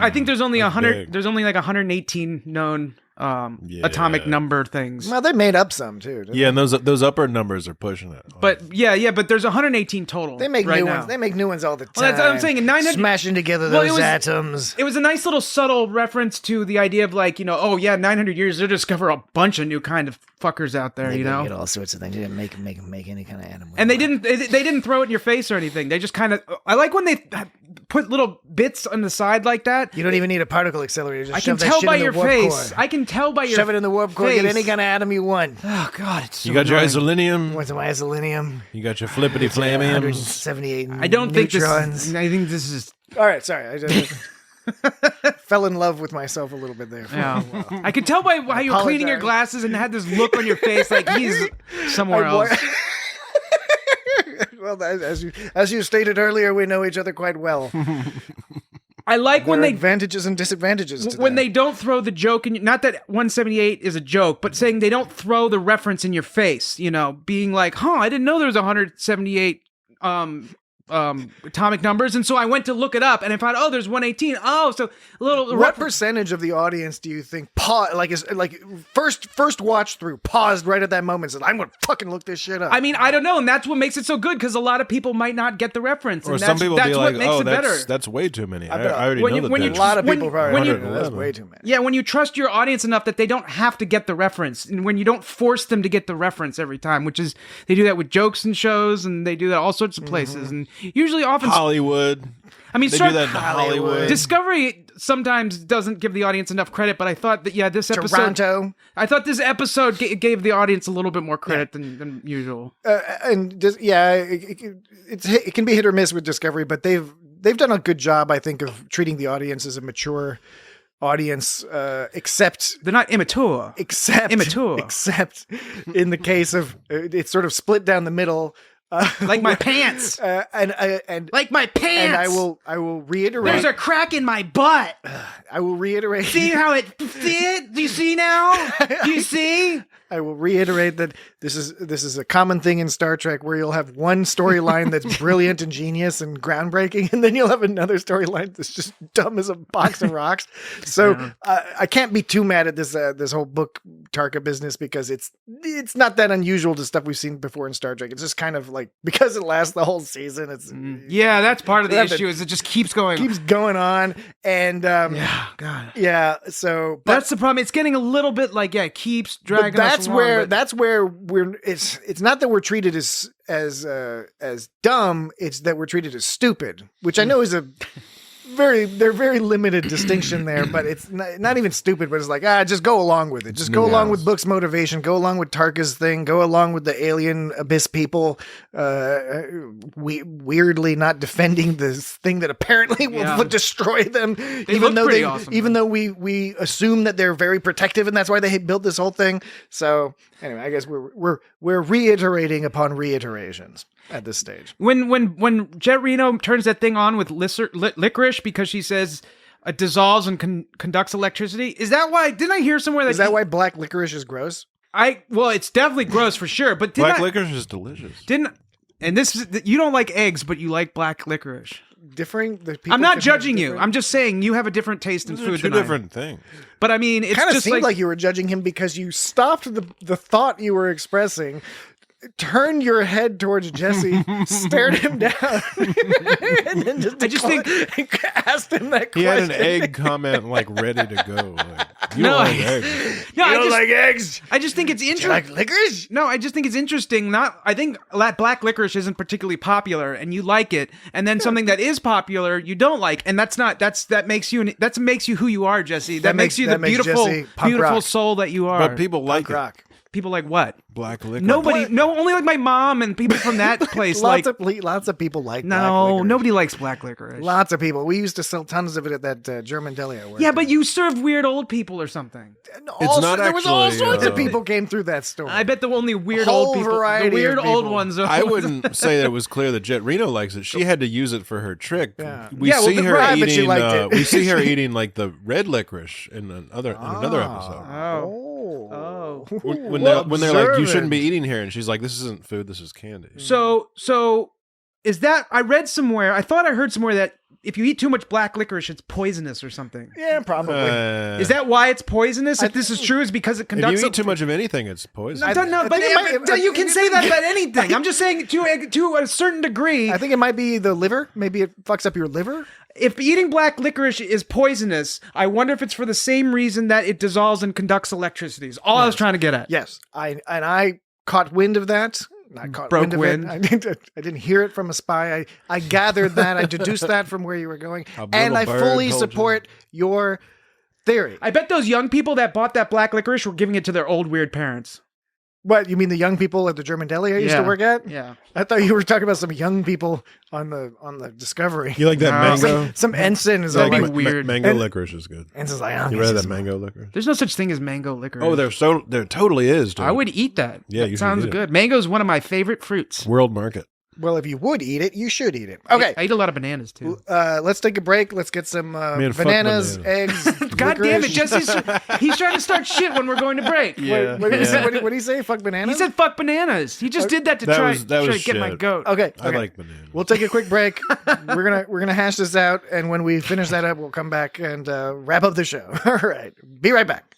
I think there's only 100. There's only like 118 known atomic number things. Well, they made up some too. Yeah, and those upper numbers are pushing it. But but there's 118 total. They make new ones. They make new ones all the time. Well, that's what I'm saying. 900 smashing together those atoms. It was a nice little subtle reference to the idea of 900 years they'll discover a bunch of new kind of fuckers out there. They get all sorts of things. They didn't make any kind of animal. And they didn't throw it in your face or anything. They just kind of. I like when they put little bits on the side like that. You don't even need a particle accelerator. Just I can tell by your face. I can tell by your shove it in the warp core. face. Get any kind of atom you want. Oh God, it's so you got annoying. your isolinium. What's my isolinium? You got your flippity flamiums. 178. I don't think neutrons. I think this is. All right, sorry. I just fell in love with myself a little bit there. Yeah. I could tell by how you were cleaning your glasses and had this look on your face like he's somewhere else. Well, as you stated earlier, we know each other quite well. I like when they advantages and disadvantages to when that. they don't throw the joke in. Not that 178 is a joke, but saying they don't throw the reference in your face. Being like, I didn't know there was 178 atomic numbers, and so I went to look it up and I found there's 118. So a little. What percentage of the audience do you think first watch through paused right at that moment and said, I'm gonna fucking look this shit up? I mean, I don't know, and that's what makes it so good, because a lot of people might not get the reference, Or and some people that's be what like, makes it better. That's way too many. I already When know you- that. when you there's a lot of people probably when you- wonder, that's way too many. Yeah, when you trust your audience enough that they don't have to get the reference, and when you don't force them to get the reference every time, which is they do that with jokes and shows, and they do that all sorts of places, and usually often Hollywood. I mean, They do that in Hollywood. Discovery sometimes doesn't give the audience enough credit, but I thght that this episode, Toronto. I thought this episode gave the audience a little bit more credit than usual. It can be hit or miss with Discovery, but they've done a good job, I think, of treating the audience as a mature audience, except They're not immature. except in the case of it's sort of split down the middle. Like my pants. And Like my pants. and I will reiterate. There's a crack in my butt. I will reiterate. See how it? See it? Do you see now? Do you see? I will reiterate that this is a common thing in Star Trek, where you'll have one storyline that's brilliant and genius and groundbreaking, and then you'll have another storyline that's just dumb as a box of rocks. So I can't be too mad at this whole Book Tarka business, because it's not that unusual to stuff we've seen before in Star Trek. It's just kind of like, because it lasts the whole season. It's Yeah, that's part of the issue. Is it just keeps going on, and God. yeah. So That's the problem. It's getting a little bit like it keeps dragging. But us along, that's where we're. It's not that we're treated as dumb. It's that we're treated as stupid, which I know is a very limited distinction there. But it's not even stupid. But it's like, just go along with it. Just go along with Book's motivation. Go along with Tarka's thing. Go along with the alien abyss people. Weirdly not defending this thing that apparently will destroy them. Even though we assume that they're very protective, and that's why they built this whole thing. So anyway, I guess we're reiterating upon reiterations at this stage. When Jett Reno turns that thing on with licorice, because she says it dissolves and conducts electricity. Is that why? Didn't I hear somewhere that is that why black licorice is gross? Well, it's definitely gross for sure. But Black licorice is delicious. And you don't like eggs, but you like black licorice. I'm not judging you. I'm just saying you have a different taste in Those food are two than different things. But I mean, it's kind of just seemed like you were judging him because you stopped the thought you were expressing turned your head towards Jesse, stared him down, and then asked him that question. He had an egg comment like ready to go. Like, you No, don't like I- eggs. No, You don't like eggs? I just think it's Do you interesting. like licorice? No, I just think it's interesting. I think black licorice isn't particularly popular, and you like it, and then something that is popular you don't like, and that makes you who you are, Jesse. That makes you the makes beautiful, Jesse punk beautiful rock. soul that you are. But people like Punk it. rock. People like what? Black licorice. Nobody. No, only like my mom and people from that place. Lots of people like black no, licorice. nobody likes black licorice. Lots of people. We used to sell tons of it at that German deli I worked Yeah, at. but you serve weird old people or something. It's not there was all actually, sorts of uh, people came through that store. I bet the only weird Whole old people, the variety of weird old people. ones. Are I wouldn't say that it was clear that Jett Reno likes it. She had to use it for her trick. Yeah. We Yeah, well, see her right, but she eating. liked it. We see her eating like the red licorice in another episode. Oh. When they're like, you shouldn't be eating here, and she's like, this isn't food, this is candy. So is that? I read somewhere. I thought I heard somewhere that if you eat too much black licorice, it's poisonous or something. Yeah, probably. Is that why it's poisonous? If this is true, is because it if conducts. you eat too much of anything, it's poison. I don't know, I but think it might- you can say that about anything. I'm just saying to a certain degree. I think it might be the liver. Maybe it fucks up your liver. If eating black licorice is poisonous, I wonder if it's for the same reason that it dissolves and conducts electricity. Is all I was trying to get at. Yes, I caught wind of that. I caught Broke wind wind. of it. I didn't hear it from a spy. I gathered that. I deduced that from where you were going, A and little I bird fully told support your theory. I bet those young people that bought that black licorice were giving it to their old weird parents. What, you mean the young people at the German deli I used to work at? Yeah. I thought you were talking about some young people on the Discovery. You like that No. mango? Some ensign is That'd all be like, weird. Mango And- licorice is good. ensign's like, oh, You this read is- that mango licorice? There's no such thing as mango licorice. Oh, there totally is, dude. I would eat that. Yeah, That you should sounds eat it. good. Mango's one of my favorite fruits. World market. Well, if you would eat it, you should eat it. Okay. I eat a lot of bananas too. Let's take a break. Let's get some Man, fuck bananas, bananas. eggs. God damn it, licorice. he's trying to start shit when we're going to break. What did he say? What did he say? Fuck He bananas? said fuck bananas. He just did that to That try was to get my shit. goat. Okay. I okay. like bananas. We'll take a quick break. We're gonna hash this out, and when we finish that up, we'll come back and wrap up the show. All right. Be right back.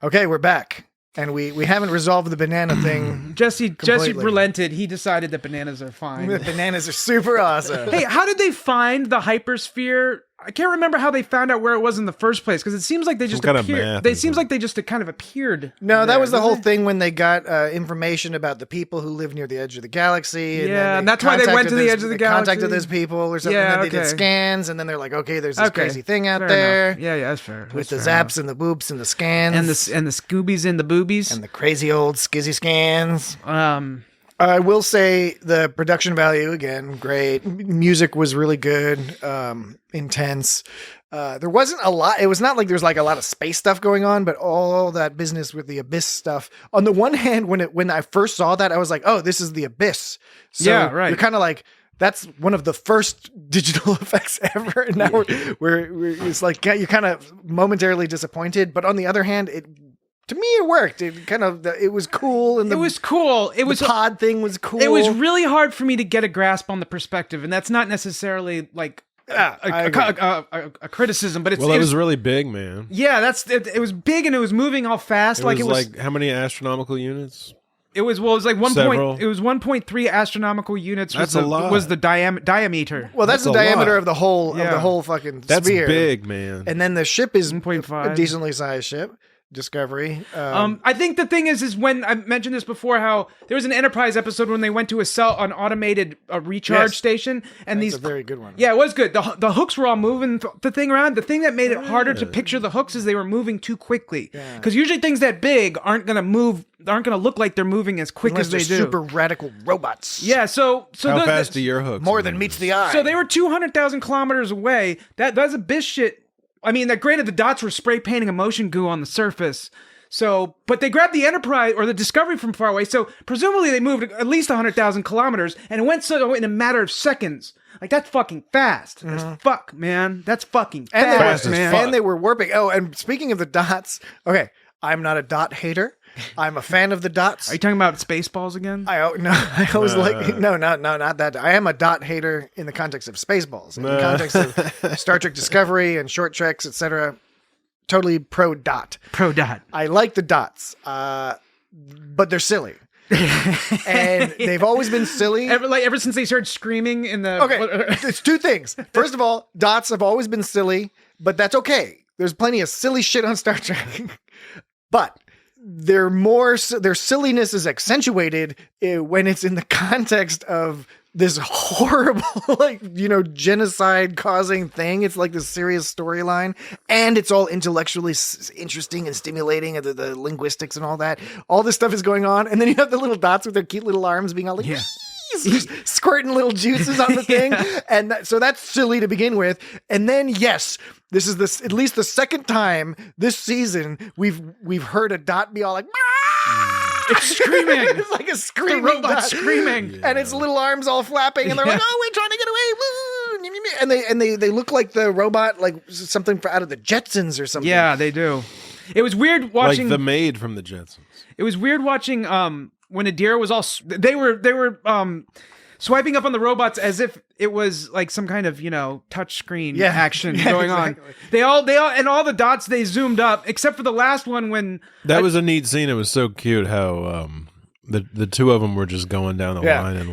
Okay, we're back. And we haven't resolved the banana thing. Jesse Completely. relented. He decided that bananas are fine. The bananas are super awesome. Hey, how did they find the hypersphere? I can't remember how they found out where it was in the first place because it seems like they just kind of appeared. math They or seems something. like they just kind of appeared. No, that there, was the didn't whole they? thing when they got information about the people who live near the edge of the galaxy. And Yeah, then and that's why they went to the edge of the they contacted galaxy. those people or something. Yeah, and then they did okay. scans, and then they're like, okay, there's this Okay, crazy thing out fair there enough. Yeah, that's fair. with the That's fair zaps and the boops and the scans enough. and the Scoobies and the boobies. and the crazy old skizzy scans. I will say the production value again, great. Music was really good, intense. There wasn't a lot. It was not like there was like a lot of space stuff going on, but all that business with the Abyss stuff. On the one hand, when I first saw that, I was like, oh, this is the Abyss. So Yeah, right. You're kind of like, that's one of the first digital effects ever. And now we're it's like you're kind of momentarily disappointed. But on the other hand, to me, it worked. It was cool. And it was cool. It was the pod thing was cool. It was really hard for me to get a grasp on the perspective, and that's not necessarily like a criticism, but it's Well, it was really big, man. yeah, it was big and it was moving all fast. It like was it was like how many astronomical units? it was like 1 Several. point. It was 1.3 astronomical units. That's was a lot. Was the diameter? Well, that's That's the a diameter lot. of the whole Yeah. fucking That's sphere. big, man. And then the ship is 1.5. a decently sized ship, Discovery. I think the thing is when I mentioned this before, how there was an Enterprise episode when they went to an automated recharge Yes. station, and That's these a very good one. Yeah, it was good. The hooks were all moving the thing around. The thing that made it harder to picture the hooks is they were moving too quickly. Because usually things that big aren't gonna look like they're moving as quick Unless as they they're do. super radical robots. Yeah, so how fast do your hooks? More than move? meets the eye. So they were 200,000 kilometers away. That's Abyss shit. I mean, that granted, the dots were spray painting a motion goo on the surface. So, but they grabbed the Enterprise or the Discovery from far away. So presumably they moved at least 100,000 kilometers, and it went so in a matter of seconds. Like that's fucking fast as fuck, man. That's fucking and they, fast, were, man. and they were warping. Oh, and speaking of the dots, okay, I'm not a dot hater. I'm a fan of the dots. Are you talking about Spaceballs again? I always like no, not that. I am a dot hater in the context of Spaceballs, in the context of Star Trek Discovery and short treks, etc. totally pro dot. Pro dot. I like the dots, but they're silly. And they've always been silly. Ever since they started screaming in the... Okay, it's two things. First of all, dots have always been silly, but that's okay. There's plenty of silly shit on Star Trek. But their silliness is accentuated when it's in the context of this horrible, genocide causing thing. It's like this serious storyline, and it's all intellectually interesting and stimulating, and the linguistics and all that. All this stuff is going on, and then you have the little dots with their cute little arms being all like, squirting little juices on the thing, and so that's silly to begin with. And then yes, this is at least the second time this season we've heard a dot be all like. It's screaming. It's like a screaming robot dot. screaming, and its little arms all flapping, and they're like, "Oh, we're trying to get away!" Woo! And they look like the robot, like something out of the Jetsons or something. Yeah, they do. It was weird watching like the maid from the Jetsons. It was weird watching when Adira was all they were swiping up on the robots as if it was like some kind of touch screen action going on. They all and all the dots they zoomed up except for the last one when that was a neat scene. It was so cute how the two of them were just going down the line and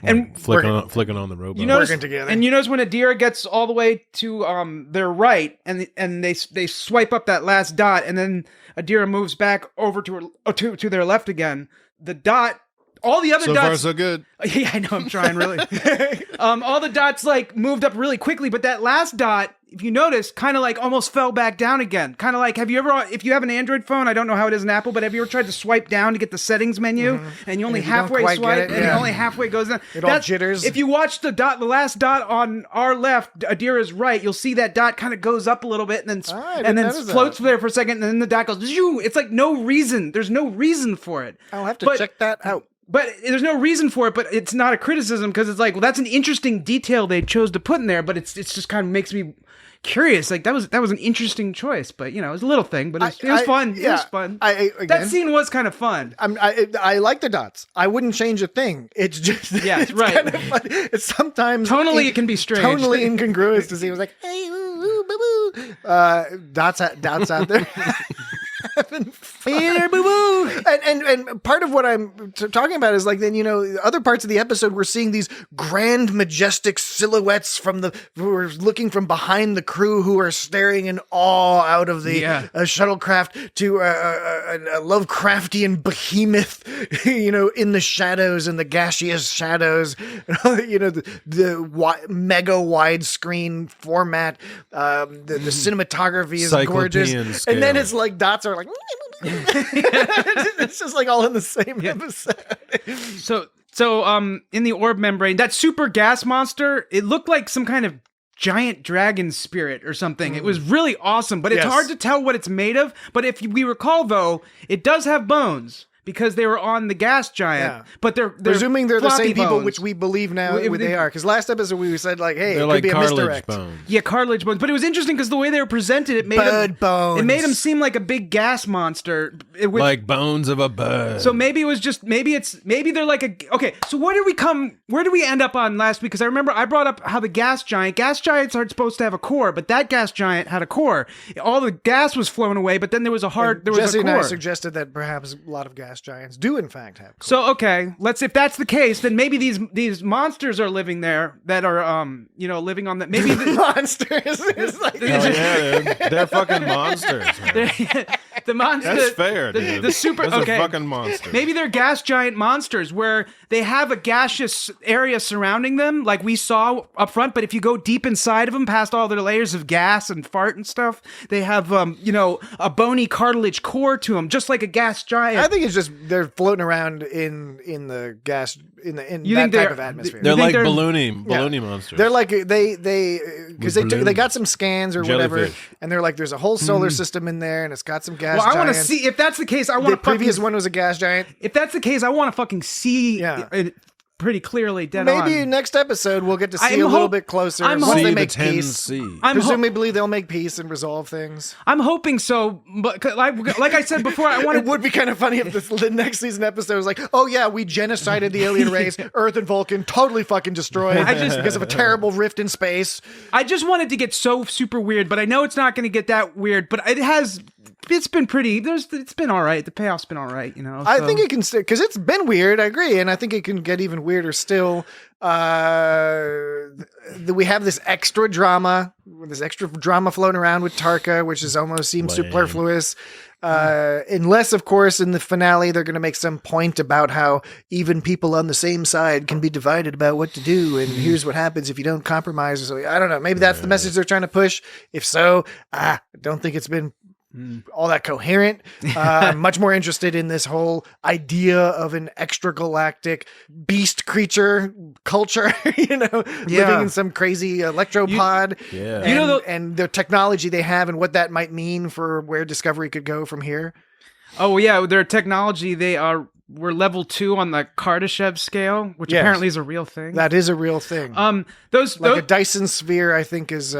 and flicking on the robot. Working together. And you notice when Adira gets all the way to their right and they swipe up that last dot, and then Adira moves back over to their left again. The dot. All the other so dots. far, so good. Yeah, I know. I'm trying really. All the dots moved up really quickly, but that last dot, if you notice, kind of almost fell back down again. Kind of like, have you ever, if you have an Android phone, I don't know how it is in Apple, but have you ever tried to swipe down to get the settings menu, and you only halfway swipe, and it only halfway goes down? It all jitters. If you watch the last dot on our left, Adira's right, you'll see that dot kind of goes up a little bit, and then floats there for a second, and then the dot goes. It's like no reason. There's no reason for it. I'll have to check that out. But there's no reason for it, but it's not a criticism because it's like, well, that's an interesting detail they chose to put in there, but it's just kind of makes me curious. Like that was an interesting choice, but it was a little thing, but it was fun. Yeah, it was fun. Again, that scene was kind of fun. I like the dots. I wouldn't change a thing. It's just it's right. Kind of fun. It's sometimes Tonally it can be strange. Totally incongruous to see. It was like, hey, ooh, boo, boo. Dots out there. Having fun. And part of what I'm talking about is like, then other parts of the episode we're seeing these grand majestic silhouettes who are looking from behind the crew, who are staring in awe out of the shuttlecraft to a Lovecraftian behemoth in the shadows, in the gaseous shadows, the mega widescreen format, the cinematography is gorgeous, scale. And then it's like dots are like it's just like all in the same episode. So in the orb membrane, that super gas monster, it looked like some kind of giant dragon spirit or something. It was really awesome, but it's hard to tell what it's made of. But if we recall, though, it does have bones. Because they were on the gas giant, but they're presuming they're the same people, bones. which we believe now they are. Because last episode we said like, hey, they're it like could be a cartilage misdirect. bones. Yeah, cartilage bones. But it was interesting because the way they were presented, it made bones. It made them seem like a big gas monster, like bones of a bird. So maybe it was just maybe they're like a okay. So where did we end up on last week? Because I remember I brought up how the gas giants aren't supposed to have a core, but that gas giant had a core. All the gas was flown away, but then there was a core. Jesse and I suggested that perhaps a lot of gas giants do in fact have cores. So okay, if that's the case, then maybe these monsters are living there that are living on that. Maybe the monsters. It's like, they're fucking monsters. The monster. That's fair, dude. The super. Those okay, are fucking monsters. Maybe they're gas giant monsters where they have a gaseous area surrounding them, like we saw up front. But if you go deep inside of them, past all their layers of gas and fart and stuff, they have a bony cartilage core to them, just like a gas giant. I think it's just they're floating around in the gas in that type of atmosphere. They're like balloony monsters. They're like because they got some scans or whatever, and they're like there's a whole solar system in there, and it's got some gas. Well, I want to giants. see if that's the case. I want the previous one was a gas giant. If that's the case, I want to fucking see. pretty clearly dead Maybe on. next episode we'll get to see I'm a little hope- bit closer I'm once hope- they See make the 10 peace. C. Presumably they'll make peace and resolve things. I'm hoping so, but like I said before, I It wanted. would be kind of funny if the next season episode was like, oh yeah, we genocided the alien race, Earth and Vulcan, totally fucking destroyed because of a terrible rift in space. I just wanted to get so super weird, but I know it's not going to get that weird. But it has. It's been pretty. It's been all right. The payoff's been all right. You know. I so- think it can still, because it's been weird, I agree, and I think it can get even weirder still. We have this extra drama floating around with Tarka, which is almost seems Lame. superfluous. Unless, of course, in the finale, they're going to make some point about how even people on the same side can be divided about what to do, and here's what happens if you don't compromise. Or so I don't know. Maybe that's the message they're trying to push. If so, I don't think it's been all that coherent. I'm much more interested in this whole idea of an extragalactic beast creature culture, living in some crazy electropod. Yeah. And, and the technology they have and what that might mean for where Discovery could go from here. Oh yeah, their technology. We're level 2 on the Kardashev scale, which Yes. apparently is a real thing. That is a real thing. Those Like a Dyson sphere, I think is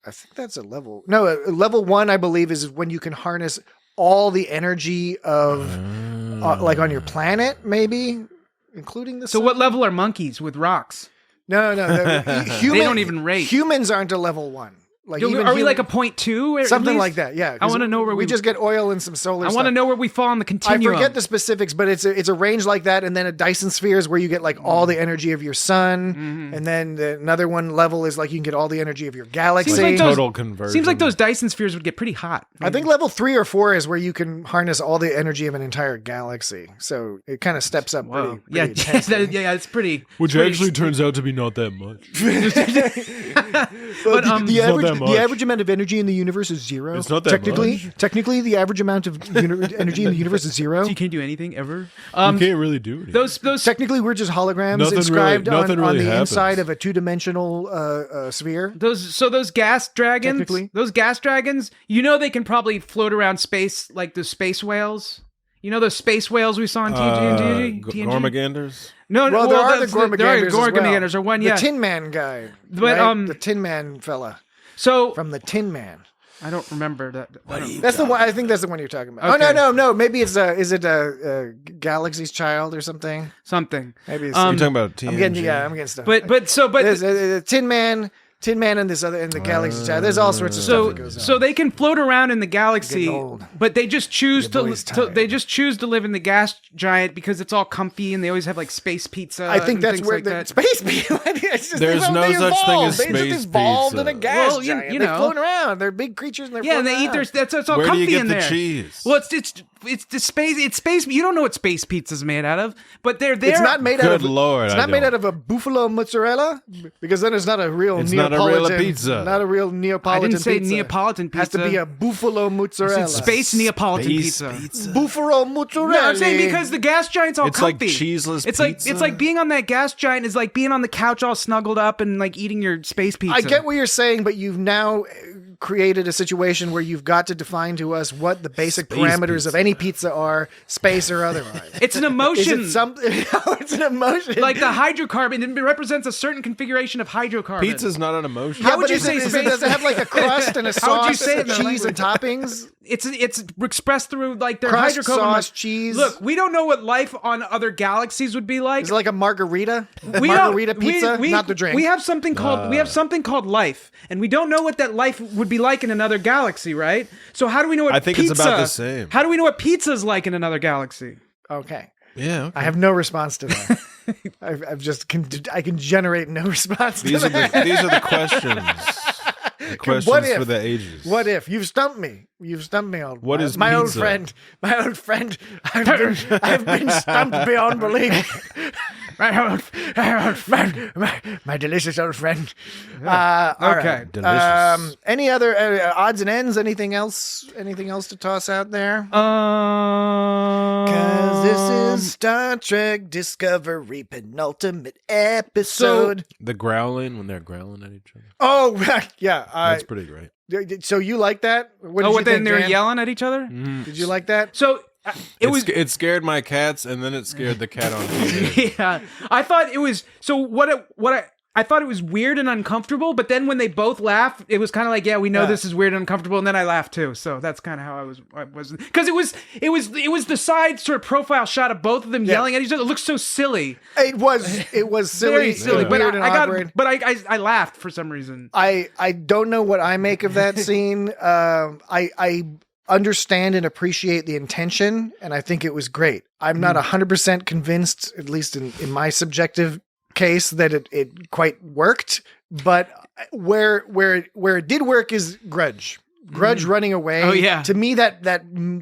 I think that's a level. No, a level 1, I believe, is when you can harness all the energy of like on your planet, maybe, including the So sun. what level are monkeys with rocks? No. They don't even rate. Humans aren't a level 1. Like Are even we human- like a 0.2? something like that? Yeah. I want to know where we just get oil and some solar. I want to stuff. know where we fall on the I continuum. forget the specifics, but it's a range like that, and then a Dyson sphere is where you get like all the energy of your sun, and then another one level is like you can get all the energy of your galaxy. Seems like those- Total conversion. Seems like those Dyson spheres would get pretty hot. I think level 3 or 4 is where you can harness all the energy of an entire galaxy. So it kind of steps up. Whoa. Pretty Yeah, intensely. yeah, it's pretty. Which pretty actually turns out to be not that much. Well, But, the It's not average that much. the average amount of energy in the universe is 0. It's not that technically. much. Technically, the average amount of energy in the universe is 0. So you can't do anything ever. You can't really do anything. Those Technically, we're just holograms Nothing inscribed really- on nothing really the happens. inside of a 2-dimensional sphere. those gas dragons. Technically. Those gas dragons. They can probably float around space like the space whales. Those space whales we saw in TNG. Gormaganders? No, Well, there are the that's Gormaganders there are as well. Gormaganders are one. Yeah. The Tin Man guy. But, right? The Tin Man fella So from the Tin Man. I don't remember that. That's the one. I think that's the one you're talking about. Okay. Oh no. Maybe it's is it Galaxy's Child or something? Something. Maybe it's. You're talking about TNG? I'm getting stuff. But There's Tin Man, and this other, and the Galaxy's Child. There's all sorts of stuff that goes on. So they can float around in the galaxy, Getting old. but they just choose Your boy's tired. they just choose to live in the gas giant because it's all comfy and they always have like space pizza. I think and that's things where like the that. space people. It's just, There's they no such thing as evolved. They space just evolved in a pizza. gas Well, giant. you They know. float around. They're big creatures and they're Yeah, and floating they eat around. that's all Where do comfy you get in the there. cheese? Well, it's the space. It's space. You don't know what space pizza's made out of, but they're there. It's not made out Good of. Lord, It's I not made don't. out of a buffalo mozzarella because then it's not a real It's Neapolitan. not a real pizza. Not a real I Neapolitan. didn't say pizza. Neapolitan pizza. Has to be a buffalo mozzarella. It's space Neapolitan Space pizza. Buffalo mozzarella. No, I'm saying because the gas giant's all It's like comfy. cheeseless It's pizza? like being on that gas giant is like being on the couch all snuggled up and like eating your space pizza. I get what you're saying, but you've now created a situation where you've got to define to us what the basic Space parameters pizza. of any pizza are, space or otherwise. It's an Is emotion. it something? No, it's an emotion. Like the hydrocarbon, it represents a certain configuration of hydrocarbon. Pizza's not an emotion. How yeah, would but you is say it, space? does it have like a crust and a How would you sauce, say it and in their cheese and toppings? It's expressed through like their Crust, hydrocarbon. sauce, cheese. Look, we don't know what life on other galaxies would be like. Is it like a margarita? We don't- Margarita pizza, we- not the drink. We have something called life, and we don't know what that life would be like in another galaxy, right? So how do we know what I think pizza? it's about the same. How do we know what pizza's like in another galaxy? Okay. Yeah, okay. I have no response to that. I can generate no response to These are that. the questions. The questions What if? for the ages. What if you've stumped me? You've stumped me on What is my old pizza? friend? My old friend. I've been stumped beyond belief. My old friend. My delicious old friend. All Okay. right. Delicious. Any other odds and ends? Anything else? Anything else to toss out there? Because this is Star Trek Discovery penultimate episode. The growling when they're growling at each other. Oh, yeah. That's pretty great. So you like that? What did you Then think, they were Dan? yelling at each other. Did you like that? So It scared my cats, and then it scared the cat on TV. Yeah, I thought it was I thought it was weird and uncomfortable, but then when they both laughed, it was kind of like, yeah, we know this is weird and uncomfortable, and then I laughed too. So that's kind of how I was because it was the side sort of profile shot of both of them yelling at each other. It looked so silly. It was silly, very silly. But weird and awkward. I laughed for some reason. I don't know what I make of that scene. I understand and appreciate the intention, and I think it was great. I'm not 100% convinced, at least in my subjective case, that it quite worked, but where it did work is Grudge running away. Oh yeah, to me that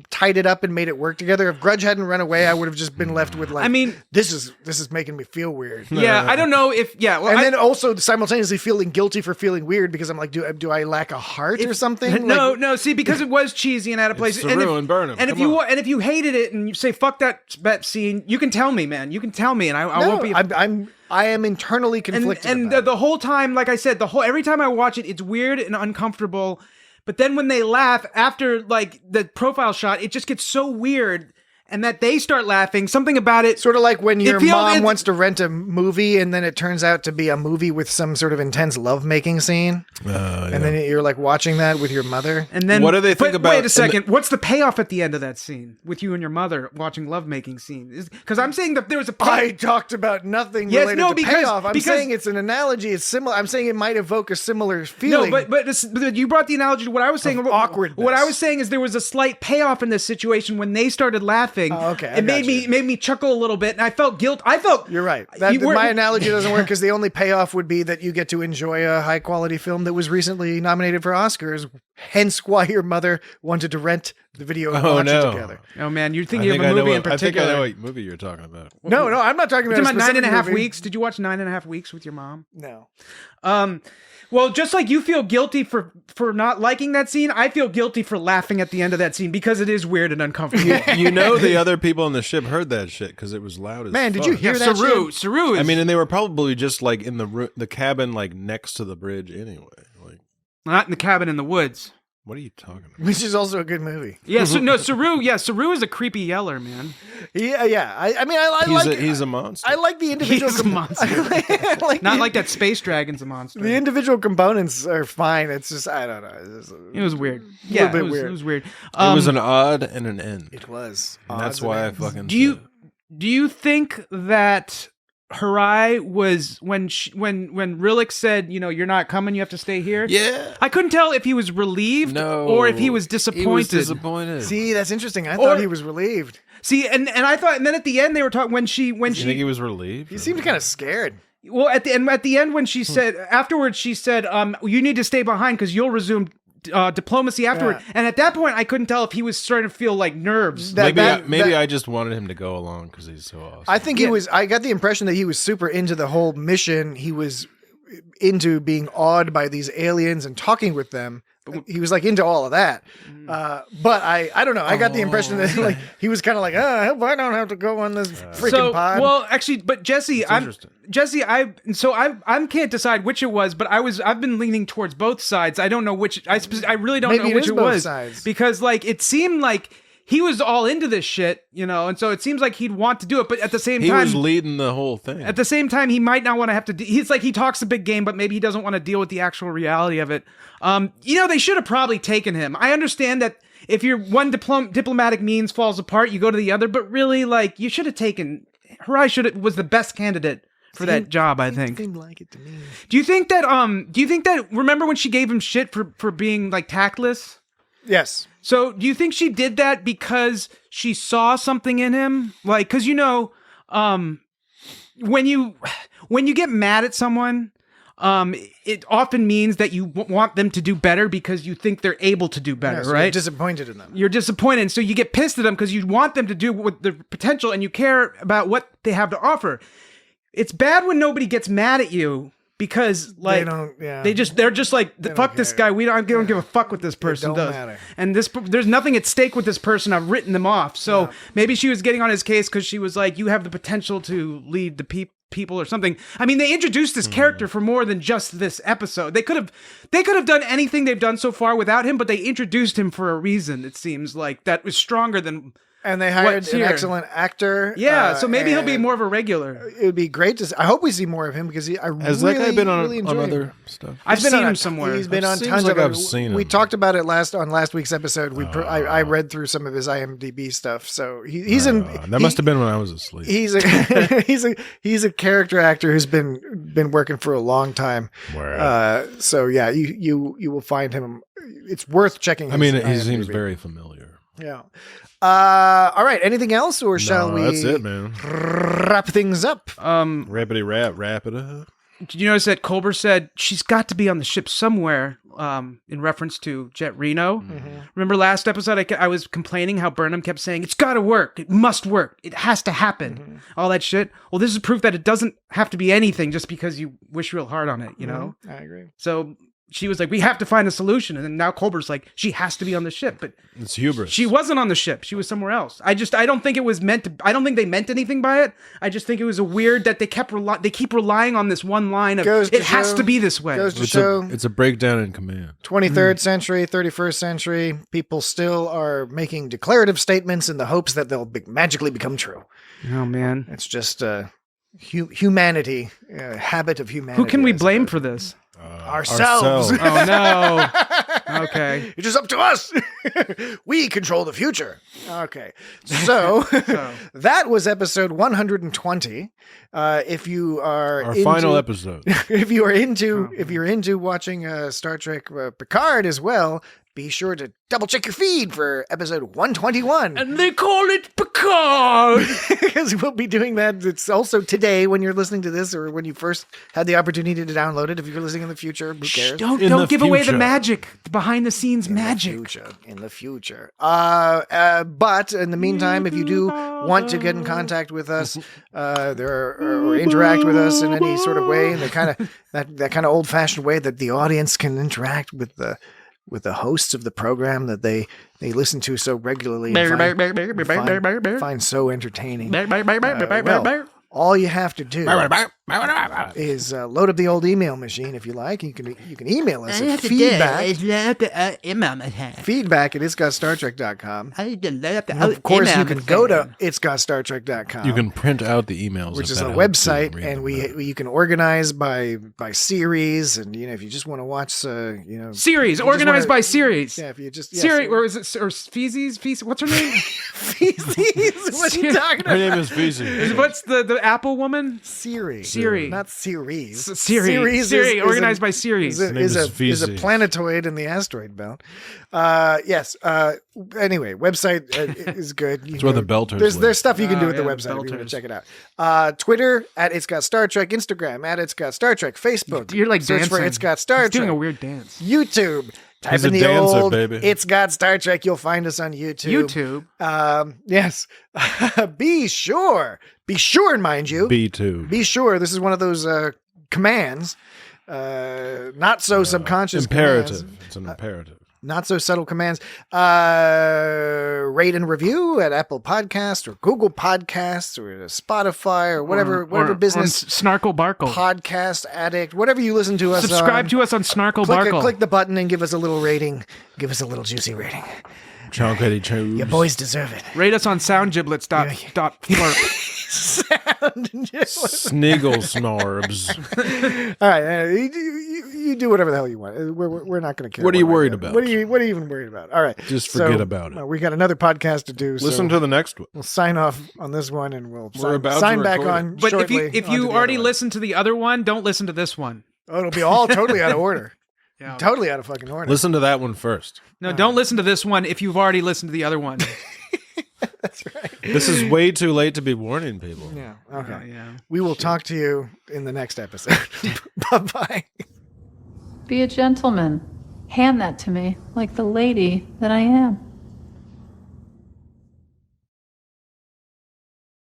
tied it up and made it work together. If Grudge hadn't run away, I would have just been left with like, I mean, this is making me feel weird. Yeah, I don't know if then also simultaneously feeling guilty for feeling weird because I'm like, do I lack a heart or something? No. See, because it was cheesy and out of place. Saru and Burnham. And if you hated it and you say fuck that scene, you can tell me, man. You can tell me, and I won't be. I am internally conflicted. And the whole time, like I said, every time I watch it, it's weird and uncomfortable. But then when they laugh after like the profile shot, it just gets so weird. And that they start laughing, something about it. Sort of like when your mom wants to rent a movie and then it turns out to be a movie with some sort of intense lovemaking scene. And then you're like watching that with your mother. And then what do they think about? Wait a second. What's the payoff at the end of that scene with you and your mother watching lovemaking scene? Because I'm saying that there was a payoff. I talked about nothing related to payoff. I'm saying it's an analogy. It's similar. I'm saying it might evoke a similar feeling. No, but you brought the analogy to what I was saying. Awkwardness. What I was saying is there was a slight payoff in this situation when they started laughing. Oh, okay. It made me chuckle a little bit, and I felt guilt. You're right. My analogy doesn't work because the only payoff would be that you get to enjoy a high quality film that was recently nominated for Oscars. Hence, why your mother wanted to rent the video and watch it together. Oh man, you're thinking of a movie in particular. I think I know what movie you're talking about. No, I'm not talking about. 9.5 weeks. Did you watch 9.5 weeks with your mom? No. Well, just like you feel guilty for not liking that scene, I feel guilty for laughing at the end of that scene because it is weird and uncomfortable. You know the other people on the ship heard that shit because it was loud as Man, fuck. did you hear that shit? Saru is... I mean, and they were probably just like in the cabin like next to the bridge anyway. Like, not in the cabin in the woods. What are you talking about? Which is also a good movie. Yeah, Saru is a creepy yeller, man. Yeah. I mean, he's a monster. I like the individual. He's a monster. Not like that space dragon's a monster. The individual components are fine. It's just I don't know. It was weird. Yeah, a bit weird. It was weird. It was an odd and an end. It was. And that's why I fucking. Do you think that Harai was when Rillick said, you're not coming, you have to stay here? Yeah. I couldn't tell if he was relieved or if he was disappointed. He was disappointed. See, that's interesting. I thought he was relieved. See, and I thought, and then at the end they were talking when she you think he was relieved? He seemed kind of scared. Well, at the end when she said afterwards, she said, you need to stay behind because you'll resume diplomacy afterward. Yeah. And at that point, I couldn't tell if he was starting to feel like nerves. Maybe I just wanted him to go along because he's so awesome. I think he was. I got the impression that he was super into the whole mission. He was into being awed by these aliens and talking with them. He was like into all of that. But I don't know. I got the impression that like he was kind of like, I hope I don't have to go on this freaking pod. Well, actually, but Jesse, I can't decide which it was, but I've been leaning towards both sides. I don't know which. I really don't know which it was sides. Because like it seemed like he was all into this shit, and so it seems like he'd want to do it, but at the same time... He was leading the whole thing. At the same time, he might not want to have to... He's like, he talks a big game, but maybe he doesn't want to deal with the actual reality of it. They should have probably taken him. I understand that if your one diplomatic means falls apart, you go to the other, but really, like, you should have taken... Harai was the best candidate for that job, I think. Seemed like it to me. Do you think that... Remember when she gave him shit for being, like, tactless? Yes. So, do you think she did that because she saw something in him? Like, because when you get mad at someone, it often means that you want them to do better because you think they're able to do better, so right? You're disappointed in them. You're disappointed, so you get pissed at them because you want them to do with the potential, and you care about what they have to offer. It's bad when nobody gets mad at you. Because like they're just like fuck this guy. We don't give a fuck what this person does. Matter. And there's nothing at stake with this person. I've written them off. So maybe she was getting on his case because she was like, you have the potential to lead the people or something. I mean, they introduced this character for more than just this episode. They could have done anything they've done so far without him, but they introduced him for a reason. It seems like that was stronger than And they hired what's an here. excellent actor. Yeah, so maybe he'll be and more of a regular. It would be great to. I hope we see more of him because Has that guy been on enjoy him. other stuff? I've He's seen been him somewhere. He's been It on seems tons like of. I've seen We him. talked about it on last week's episode. I read through some of his IMDb stuff. So he's in. That must have been when I was asleep. He's a he's a character actor who's been working for a long time. So yeah, you will find him. It's worth checking. I mean, he IMDb. seems very familiar. Yeah. All right. Anything else, or shall we? That's it, man. Wrap things up. Rapidy wrap it up. Did you notice that Culber said she's got to be on the ship somewhere? In reference to Jett Reno. Remember last episode, I was complaining how Burnham kept saying it's got to work, it must work, it has to happen, all that shit. Well, this is proof that it doesn't have to be anything just because you wish real hard on it, you know. I agree. So she was like, we have to find a solution, and then now Culber's like, she has to be on the ship, but It's hubris. she wasn't on the ship. She was somewhere else. I don't think it was meant to. I don't think they meant anything by it. I just think it was a weird that they keep relying on this one line of it has to be this way. Goes to show It's a breakdown in command. 23rd century, 31st century, people still are making declarative statements in the hopes that they'll magically become true. Oh man, It's just humanity, habit of humanity. who can we I blame suppose. for this? Ourselves. Oh no. Okay. It's just up to us. We control the future. Okay. So that was episode 120. If you are Our final episode. if you're into watching Star Trek Picard as well, be sure to double check your feed for episode 121. And they call it Picard. Because we'll be doing that. It's also today when you're listening to this, or when you first had the opportunity to download it. If you're listening in the future, who cares? Don't In the give away the future. magic, the behind the scenes magic. In the future. But in the meantime, if you do want to get in contact with us, or interact with us in any sort of way, in the kind of that kind of old fashioned way that the audience can interact with the hosts of the program that they listen to so regularly and find so entertaining. Well, all you have to do is load up the old email machine if you like. You can email us at feedback at itsgotstartrek.com. Of course, you can go to itsgotstartrek.com. You can print out the emails, which if is that a helps you website, read and them. you can organize by series, and if you just want to watch Series you just organized wanna- by series. Yeah, if you just Siri, or is it or Feces? What's her name? Feces. What are you talking Her about? name is Feezy. What's the Apple woman? Siri. Siri. Not series. Siri. Siri, organized by series. Is name a is Feces. planetoid in the asteroid belt. Yes. Anyway, website is good. That's where the belters live. There's stuff you can do with the yeah, website if you want to belters. check it out. Twitter at It's Got Star Trek, Instagram at It's Got Star Trek, Facebook. You're like search dancing. for It's Got Star He's Trek. doing a weird dance. YouTube. Type He's in a the dancer, old baby. It's Got Star Trek. You'll find us on YouTube. Yes. Be sure, mind you. B2. Be sure. This is one of those commands. Not so subconscious Imperative. commands. It's an imperative. Not so subtle commands. Rate and review at Apple Podcasts or Google Podcasts or Spotify or whatever business on Snarkle Barkle. podcast addict, whatever you listen to us Subscribe on. to us on Snarkle Barkle. Click the button and give us a little rating. Give us a little juicy rating. Chonkety choos. You boys deserve it. Rate us on soundgiblets.flirp. Sniggle snarbs. All right, you do whatever the hell you want. We're not going to care. What are you I worried do. about? What are you even worried about? All right, Just forget about it. Well, we got another podcast to do. Listen to the next one. We'll sign off on this one, and we'll about sign to back record on. But shortly if onto you the already other one. listened to the other one, don't listen to this one. Oh, it'll be all totally out of order. Yeah. Totally out of fucking order. Listen to that one first. No, don't listen to this one if you've already listened to the other one. That's right. This is way too late to be warning people. Yeah. Okay. Yeah. We will talk to you in the next episode. Bye-bye. Be a gentleman. Hand that to me like the lady that I am.